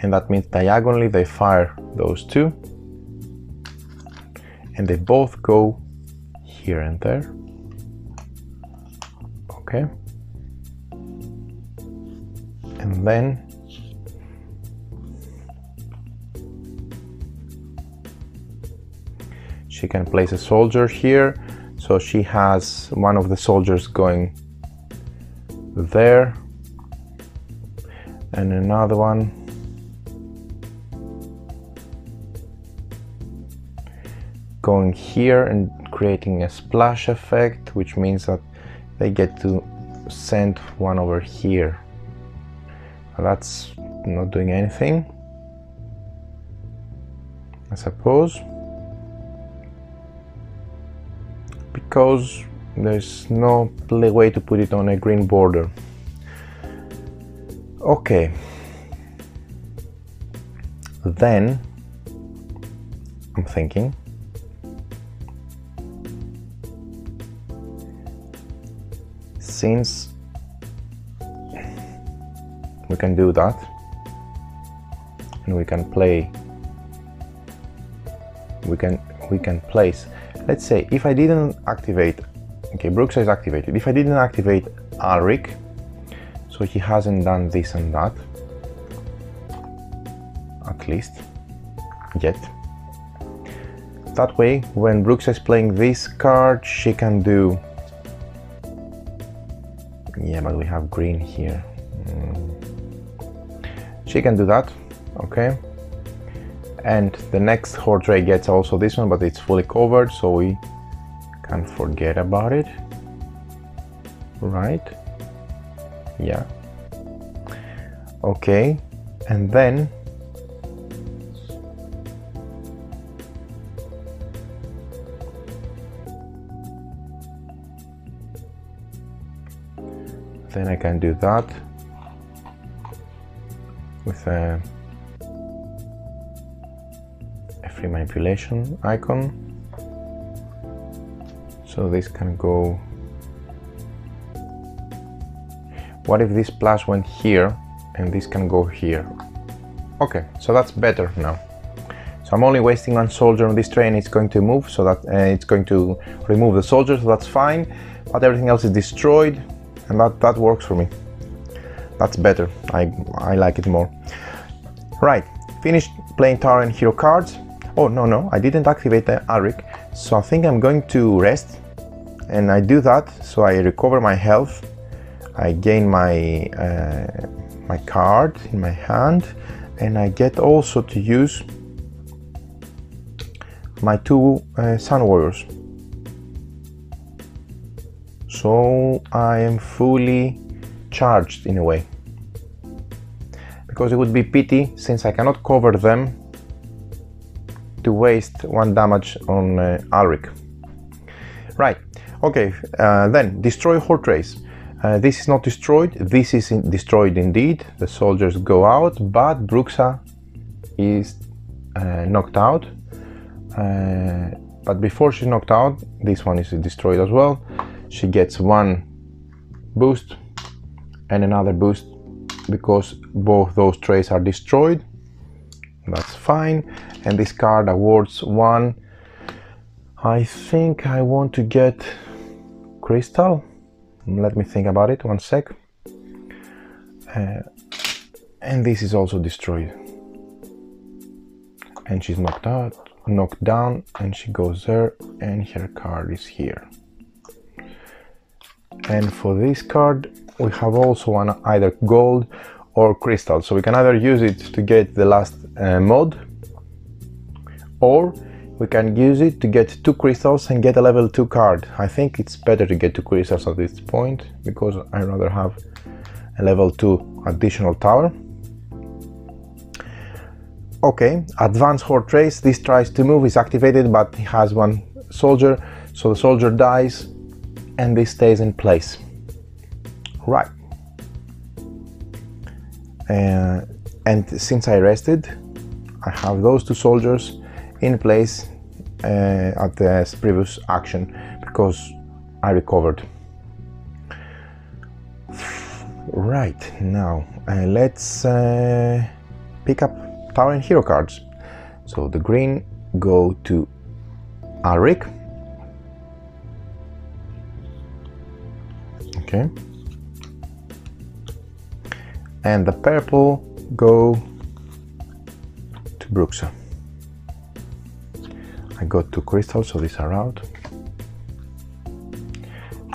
and that means diagonally they fire those two, and they both go here and there. Okay. And then she can place a soldier here, so she has one of the soldiers going there and another one going here and creating a splash effect, which means that they get to send one over here. That's not doing anything, I suppose, because there's no way to put it on a green border. Okay, then I'm thinking since we can do that and we can play, we can place, let's say if I didn't activate, okay, Bruxa is activated, if I didn't activate Alric, so he hasn't done this and that, at least yet. That way, when Bruxa is playing this card, she can do, yeah, but we have green here. She can do that, okay. And the next Hordray gets also this one, but it's fully covered, so we can forget about it, right? Yeah. Okay, and then I can do that with a free manipulation icon. So this can go. What if this plus went here and this can go here? Okay, so that's better now. So I'm only wasting one soldier on this train. It's going to move, so that it's going to remove the soldier, so that's fine. But everything else is destroyed, and that works for me. That's better. I like it more. Right, finished playing tower and hero cards. Oh no, I didn't activate the Alric, so I think I'm going to rest, and I do that so I recover my health. I gain my my card in my hand, and I get also to use my two Sun Warriors. So I am fully charged in a way, because it would be pity, since I cannot cover them, to waste one damage on Alric. Right, okay, then destroy Hortrace. This is not destroyed, this is destroyed indeed. The soldiers go out, but Bruxa is knocked out. But before she's knocked out, this one is destroyed as well. She gets one boost and another boost because both those trays are destroyed. That's fine. And this card awards one. I think I want to get Crystal. Let me think about it, one sec. And this is also destroyed. And she's knocked out, knocked down, and she goes there, and her card is here. And for this card, we have also one either gold or crystal. So we can either use it to get the last mod, or we can use it to get 2 crystals and get a level 2 card. I think it's better to get 2 crystals at this point because I'd rather have a level 2 additional tower. Okay, advanced horde trace. This tries to move, is activated, but it has 1 soldier, so the soldier dies and this stays in place. Right. And since I rested, I have those 2 soldiers in place at the previous action because I recovered. Right, now let's pick up tower and hero cards. So the green go to Alric. Okay. And the purple go to Bruxa. I got 2 crystals, so these are out.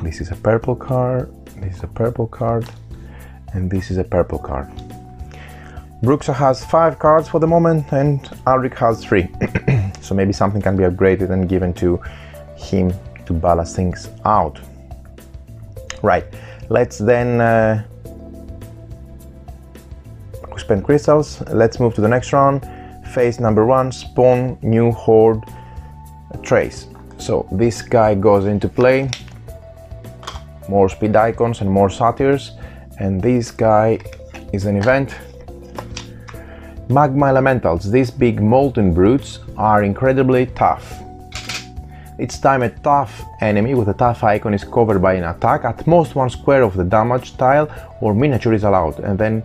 This is a purple card, this is a purple card, and this is a purple card. Bruxa has 5 cards for the moment, and Alric has 3. So maybe something can be upgraded and given to him to balance things out. Right, let's then spend crystals. Let's move to the next round. Phase number 1, spawn new horde trace. So this guy goes into play, more speed icons and more satyrs, and this guy is an event. Magma elementals. These big molten brutes are incredibly tough. Each time a tough enemy with a tough icon is covered by an attack, at most 1 square of the damage tile or miniature is allowed, and then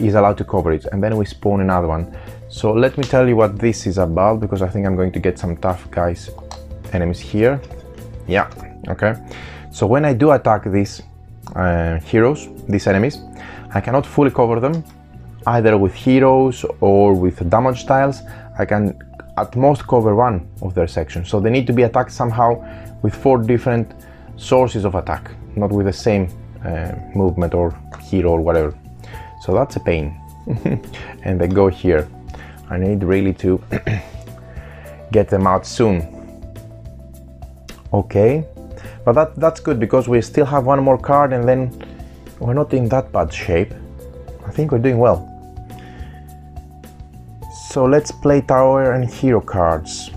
is allowed to cover it, and then we spawn another one. So let me tell you what this is about, because I think I'm going to get some tough guys, enemies here. Yeah, okay. So when I do attack these heroes, these enemies, I cannot fully cover them, either with heroes or with damage tiles. I can at most cover 1 of their sections, so they need to be attacked somehow with 4 different sources of attack, not with the same movement or hero or whatever. So that's a pain. And they go here. I need really to get them out soon. Okay, but that's good because we still have 1 more card and then we're not in that bad shape. I think we're doing well. So let's play tower and hero cards.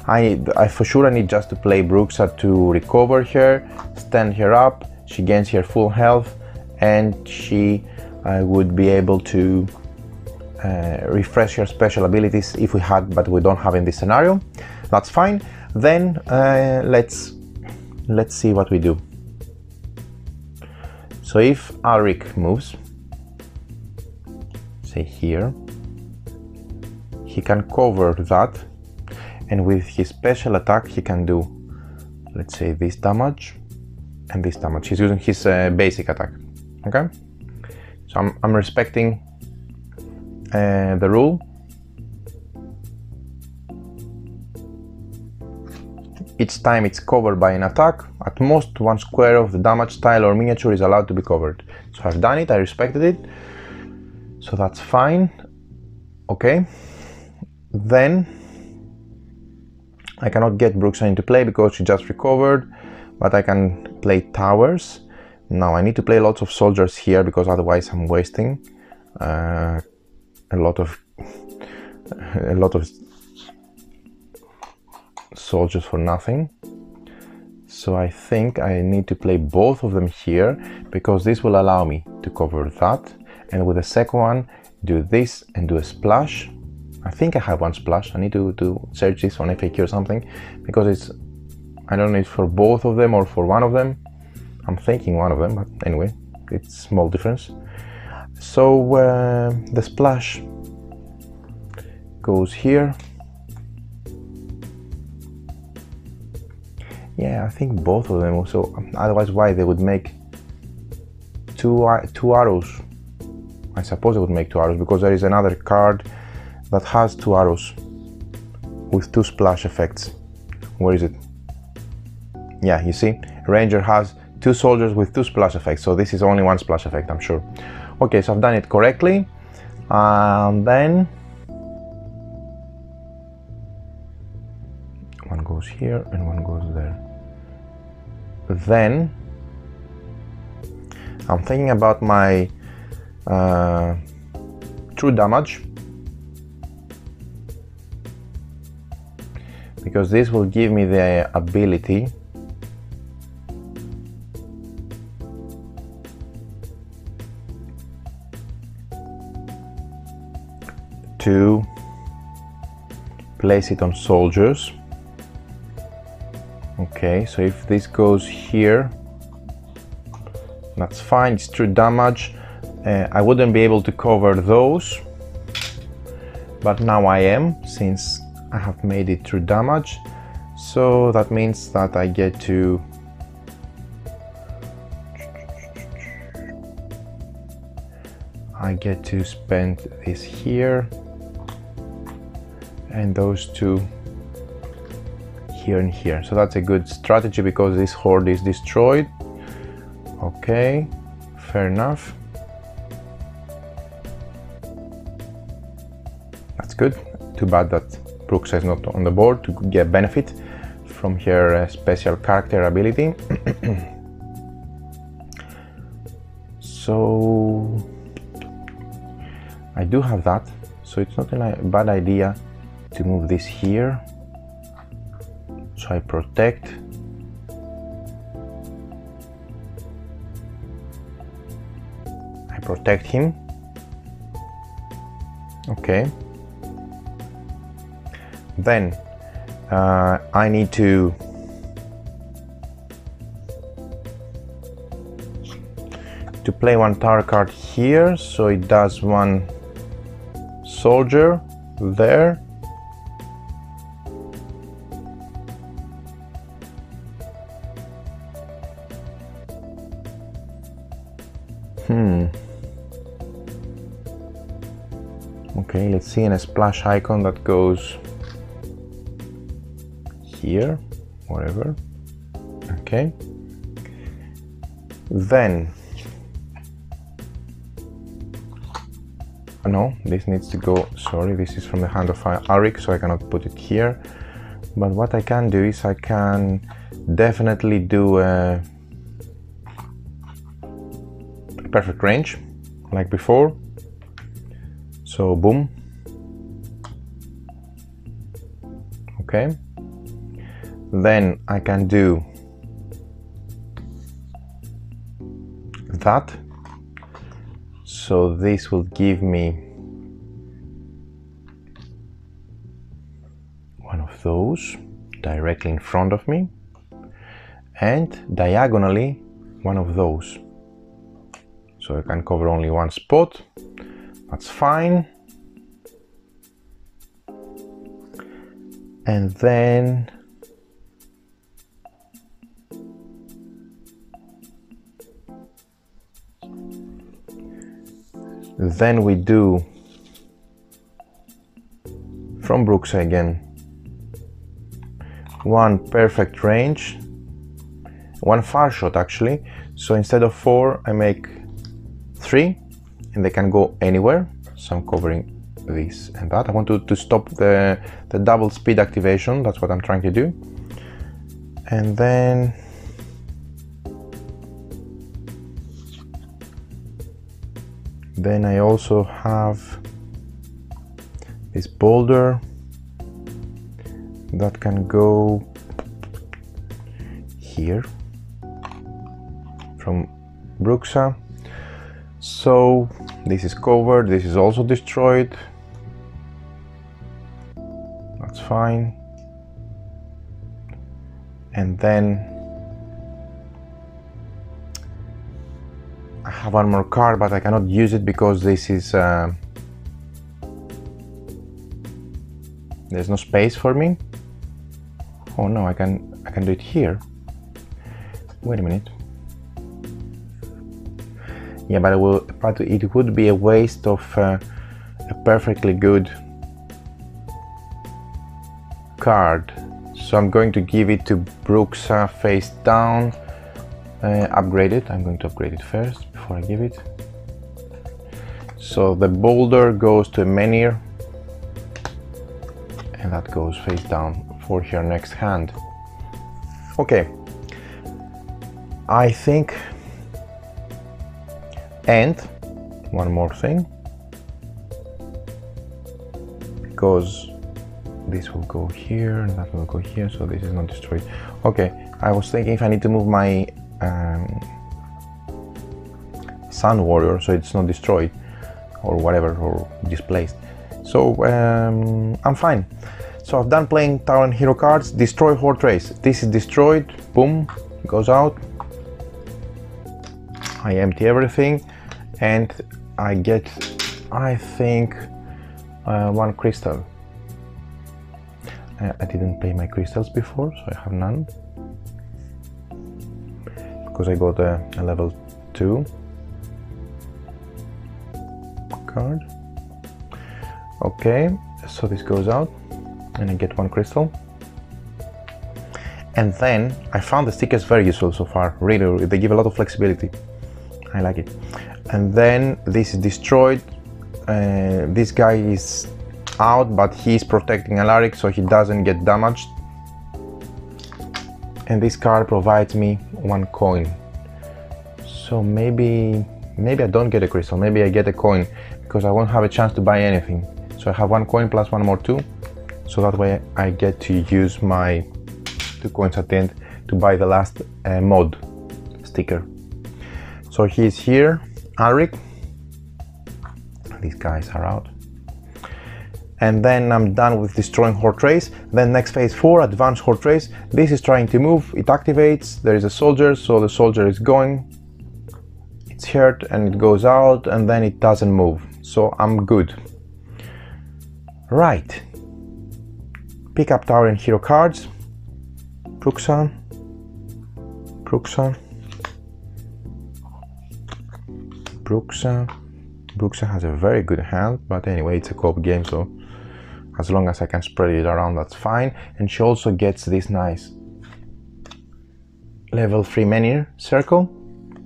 I for sure I need just to play Bruxa to recover her, stand her up, she gains her full health, and she would be able to refresh her special abilities if we had, but we don't have in this scenario. That's fine. Then let's see what we do. So if Alric moves, say here, he can cover that, and with his special attack he can do, let's say, this damage and this damage. He's using his basic attack. Okay, so I'm respecting the rule. Each time it's covered by an attack, at most 1 square of the damage tile or miniature is allowed to be covered. So I've done it, I respected it, so that's fine. Okay, then I cannot get Bruxa into play because she just recovered, but I can play towers. Now I need to play lots of soldiers here because otherwise I'm wasting a lot of soldiers for nothing. So I think I need to play both of them here because this will allow me to cover that, and with the second one do this and do a splash. I think I have 1 splash. I need to search this on FAQ or something because it's, I don't know if it's for both of them or for 1 of them. I'm thinking 1 of them, but anyway, it's small difference. So the splash goes here. Yeah, I think both of them. So otherwise, why they would make two arrows? I suppose they would make 2 arrows because there is another card that has 2 arrows with 2 splash effects. Where is it? Yeah, you see, Ranger has 2 soldiers with 2 splash effects, so this is only 1 splash effect, I'm sure. Okay, so I've done it correctly. Then goes here and one goes there. Then I'm thinking about my true damage, because this will give me the ability to place it on soldiers. Okay, so if this goes here, that's fine, it's true damage. I wouldn't be able to cover those, but now I am, since I have made it true damage. So that means that I get to spend this here and those two here and here. So that's a good strategy because this horde is destroyed. Okay, fair enough. That's good. Too bad that Bruxa is not on the board to get benefit from her special character ability. So I do have that, so it's not a bad idea to move this here. So I protect. Him. Okay. Then I need to play one tower card here, so it does one soldier there. Okay, let's see, and a splash icon that goes here, whatever. Okay. Then, no, this needs to go, sorry, this is from the hand of Arik, so I cannot put it here. But what I can do is I can definitely do a perfect range, like before. So boom. Okay. Then I can do that. So this will give me one of those directly in front of me, and diagonally one of those. So I can cover only one spot. That's fine. And then we do from Bruxa again one perfect range, one far shot actually. So instead of 4 I make 3, and they can go anywhere. So I'm covering this and that. I want to stop the double speed activation. That's what I'm trying to do. And then I also have this boulder that can go here from Bruxa. So this is covered, this is also destroyed. That's fine. And then I have one more card, but I cannot use it because this is there's no space for me. Oh no, I can do it here. Wait a minute. Yeah, but it would be a waste of a perfectly good card. So I'm going to give it to Bruxa face down. Upgrade it. I'm going to upgrade it first before I give it. So the boulder goes to Menhir, and that goes face down for her next hand. Okay, I think, and one more thing, because this will go here and that will go here, so this is not destroyed. Okay, I was thinking if I need to move my Sun Warrior so it's not destroyed or whatever, or displaced. So I'm fine. So I've done playing Tower and Hero cards. Destroy Horde Trace. This is destroyed. Boom, goes out. I empty everything and I get, I think, one crystal. I didn't play my crystals before, so I have none. Because I got a level 2 card. Okay, so this goes out and I get one crystal. And then I found the stickers very useful so far. Really, they give a lot of flexibility. I like it. And then this is destroyed. This guy is out, but he's protecting Alaric so he doesn't get damaged. And this card provides me one coin. So maybe I don't get a crystal, maybe I get a coin, because I won't have a chance to buy anything. So I have one coin plus one more 2, so that way I get to use my 2 coins at the end to buy the last mod sticker. So he's here, Alaric. These guys are out. And then I'm done with destroying Horde Trace. Then next phase 4, advance Horde Trace. This is trying to move, it activates, there is a soldier, so the soldier is going. It's hurt and it goes out and then it doesn't move. So I'm good. Right. Pick up Tower and Hero cards. Bruxa. Bruxa. Bruxa. Bruxa has a very good hand, but anyway, it's a co-op game, so as long as I can spread it around, that's fine. And she also gets this nice level 3 Menhir circle.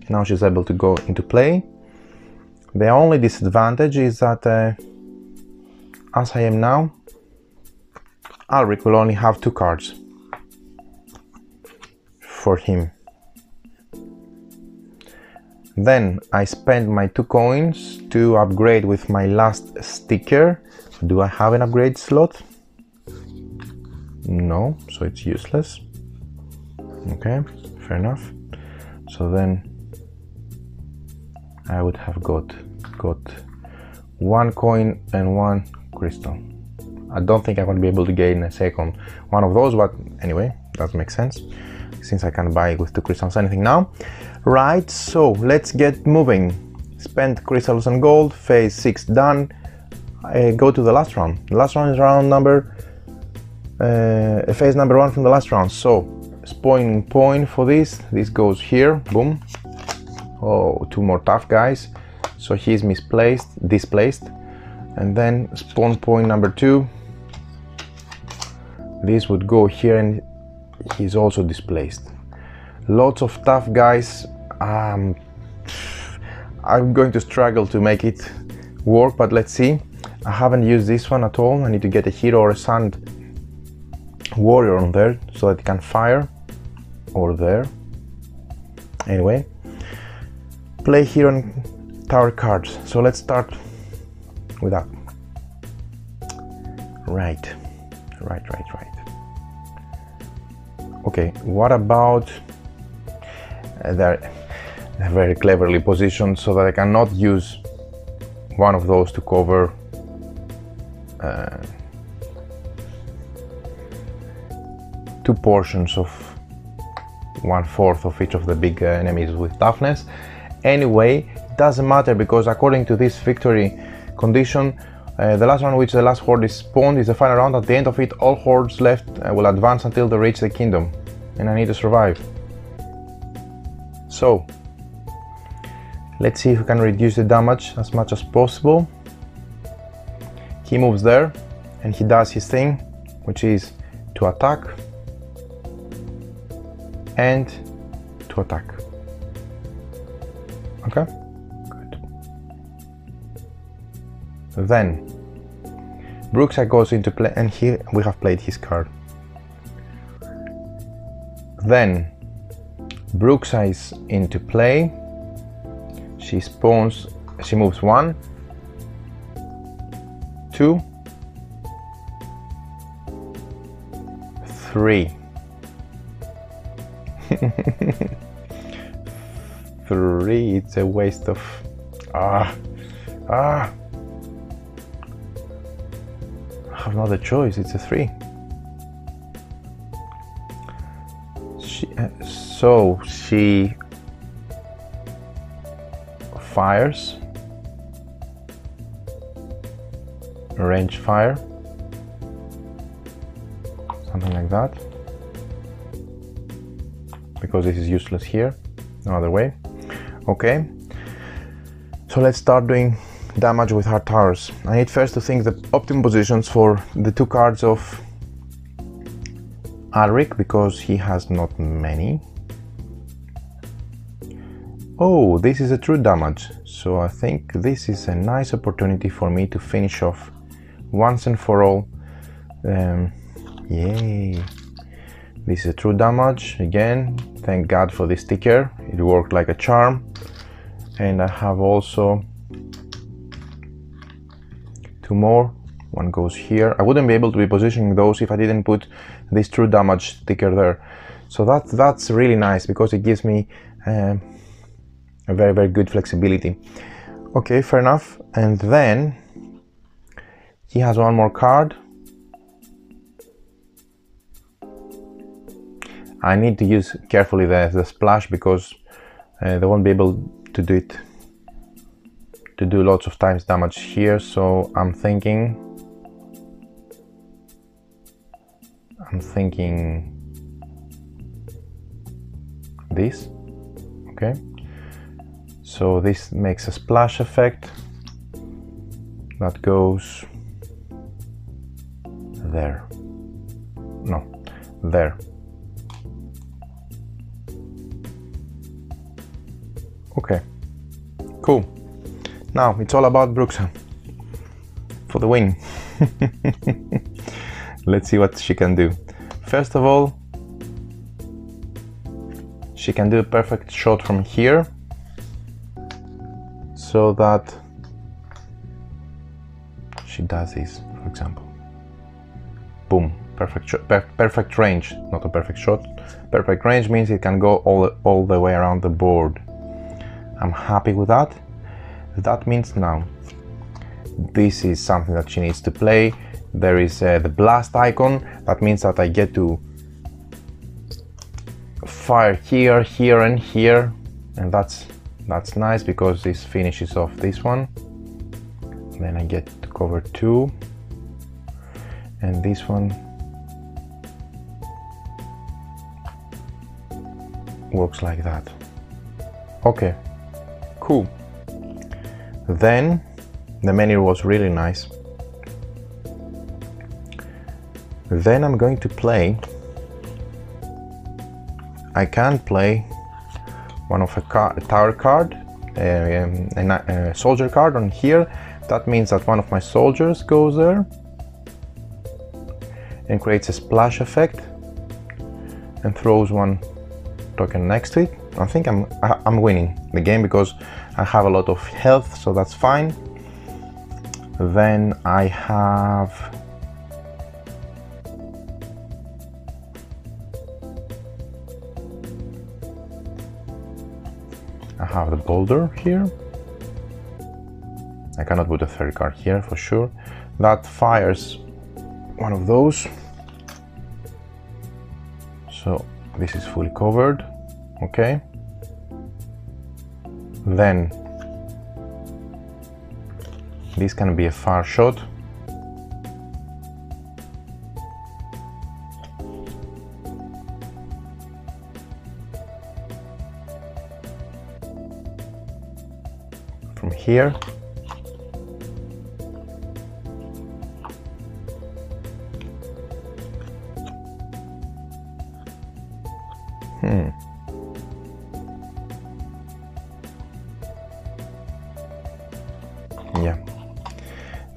Now she's able to go into play. The only disadvantage is that as I am now, Alaric will only have 2 cards for him. Then I spend my 2 coins to upgrade with my last sticker. Do I have an upgrade slot? No, so it's useless. Okay, fair enough. So then I would have got 1 coin and 1 crystal. I don't think I'm going to be able to gain a second one of those, but anyway, that makes sense since I can buy with 2 crystals anything now. Right, so let's get moving. Spend crystals and gold. Phase 6 done. Go to the last round. The last round is round number phase number 1 from the last round. So spawning point for this. This goes here. Boom. Oh, 2 more tough guys. So he's displaced. And then spawn point number 2. This would go here and he's also displaced. Lots of tough guys. I'm going to struggle to make it work, but let's see. I haven't used this one at all. I need to get a hero or a sand warrior on there so that it can fire, or there. Anyway, play hero and tower cards. So let's start with that. Right. Okay, what about they're very cleverly positioned so that I cannot use one of those to cover two portions of 1/4 of each of the big enemies with toughness. Anyway, it doesn't matter because according to this victory condition, the last round which the last horde is spawned is the final round. At the end of it, all hordes left will advance until they reach the kingdom, and I need to survive. So let's see if we can reduce the damage as much as possible. He moves there and he does his thing, which is to attack and to attack. Okay, good. Then Bruxa goes into play, and here we have played his card. Then Bruxa is into play. She spawns, she moves 1, 2, 3. 3, it's a waste of... I have no other choice, it's a 3. So she fires, range fire, something like that, because this is useless here, no other way. Okay, so let's start doing damage with our towers. I need first to think the optimum positions for the 2 cards of Alric, because he has not many. Oh, this is a true damage, so I think this is a nice opportunity for me to finish off once and for all. Yay! This is a true damage again. Thank God for this sticker, it worked like a charm. And I have also 2 more. One goes here. I wouldn't be able to be positioning those if I didn't put this true damage sticker there. So that's really nice, because it gives me a very good flexibility. Okay, fair enough. And then he has 1 more card. I need to use carefully the splash, because they won't be able to do it, to do lots of times damage here. So I'm thinking this. Okay, so this makes a splash effect that goes there. No, there. Okay, cool. Now it's all about Bruxa for the win. Let's see what she can do. First of all, she can do a perfect shot from here, so that she does this, for example. Boom, perfect shot, perfect range, not a perfect shot. Perfect range means it can go all the way around the board. I'm happy with that. That means now this is something that she needs to play. There is the blast icon. That means that I get to fire here, here and here, and that's nice, because this finishes off this one. Then I get to cover 2, and this one works like that. Okay, cool. Then the menu was really nice. Then I'm going to play, I can play one of a tower card, a soldier card on here. That means that one of my soldiers goes there and creates a splash effect and throws 1 token next to it. I think I'm winning the game, because I have a lot of health, so that's fine. Then I have the boulder here. I cannot put a 3rd card here for sure. That fires one of those. So this is fully covered. Okay. Then this can be a far shot. From here. Yeah,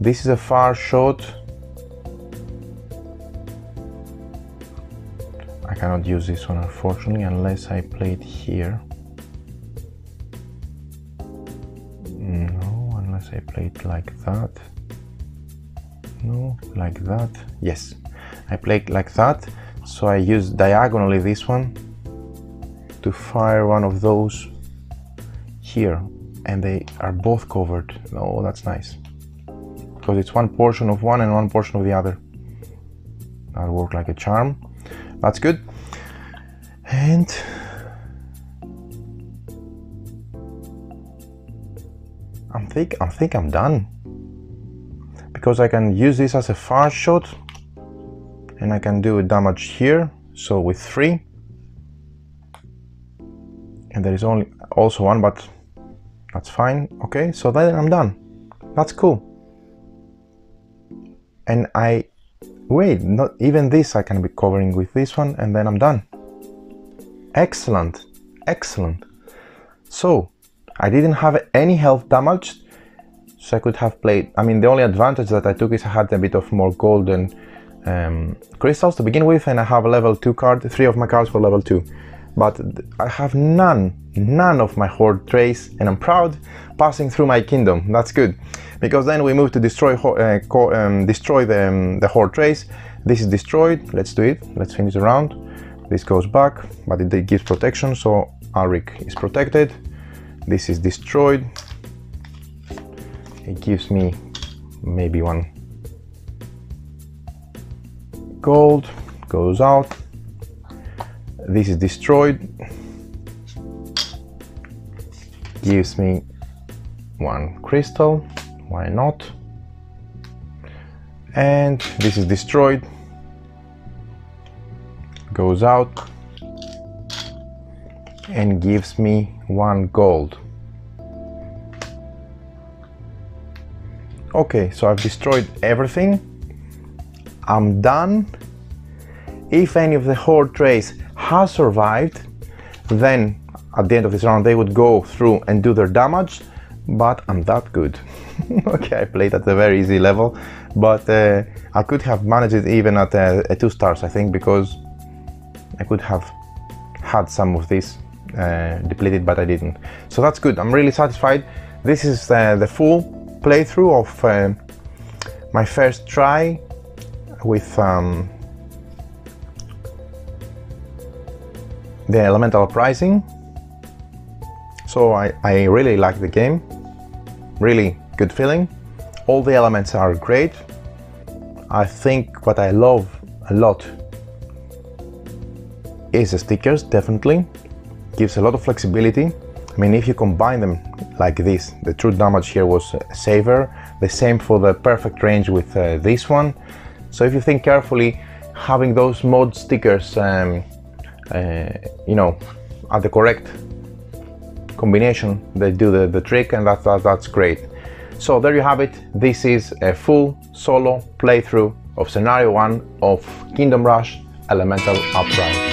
this is a far shot. I cannot use this one unfortunately unless I play it here. No, unless I play it like that. No, like that. Yes, I play it like that. So I use diagonally this one to fire one of those here, and they are both covered. Oh, that's nice, because it's one portion of one and one portion of the other. That'll work like a charm. That's good. And I think I'm done, because I can use this as a far shot and I can do a damage here, so with 3, and there is only also one, but that's fine. Okay, so then I'm done. That's cool. And wait, not even this I can be covering with this one, and then I'm done. Excellent, excellent. So I didn't have any health damage, so I could have played. I mean, the only advantage that I took is I had a bit of more golden crystals to begin with, and I have a level 2 card. 3 of my cards were level 2, but I have none of my horde trace, and I'm proud passing through my kingdom. That's good, because then we move to destroy the horde trace. This is destroyed. Let's do it. Let's finish the round. This goes back, but it gives protection, so Arik is protected. This is destroyed. It gives me maybe 1 gold, goes out. This is destroyed, gives me 1 crystal, why not? And this is destroyed, goes out, and gives me 1 gold. Okay, so I've destroyed everything. I'm done. If any of the horde trace has survived, then at the end of this round they would go through and do their damage, but I'm that good. Okay, I played at a very easy level, but I could have managed it even at a 2 stars, I think, because I could have had some of this depleted, but I didn't. So that's good. I'm really satisfied. This is the full playthrough of my first try with the Elemental Uprising. So I really like the game, really good feeling. All the elements are great. I think what I love a lot is the stickers, definitely. Gives a lot of flexibility. I mean, if you combine them like this, the true damage here was Saver, the same for the perfect range with this one. So if you think carefully, having those mod stickers, you know, at the correct combination, they do the trick, and that's great. So there you have it. This is a full solo playthrough of Scenario 1 of Kingdom Rush Elemental Uprising.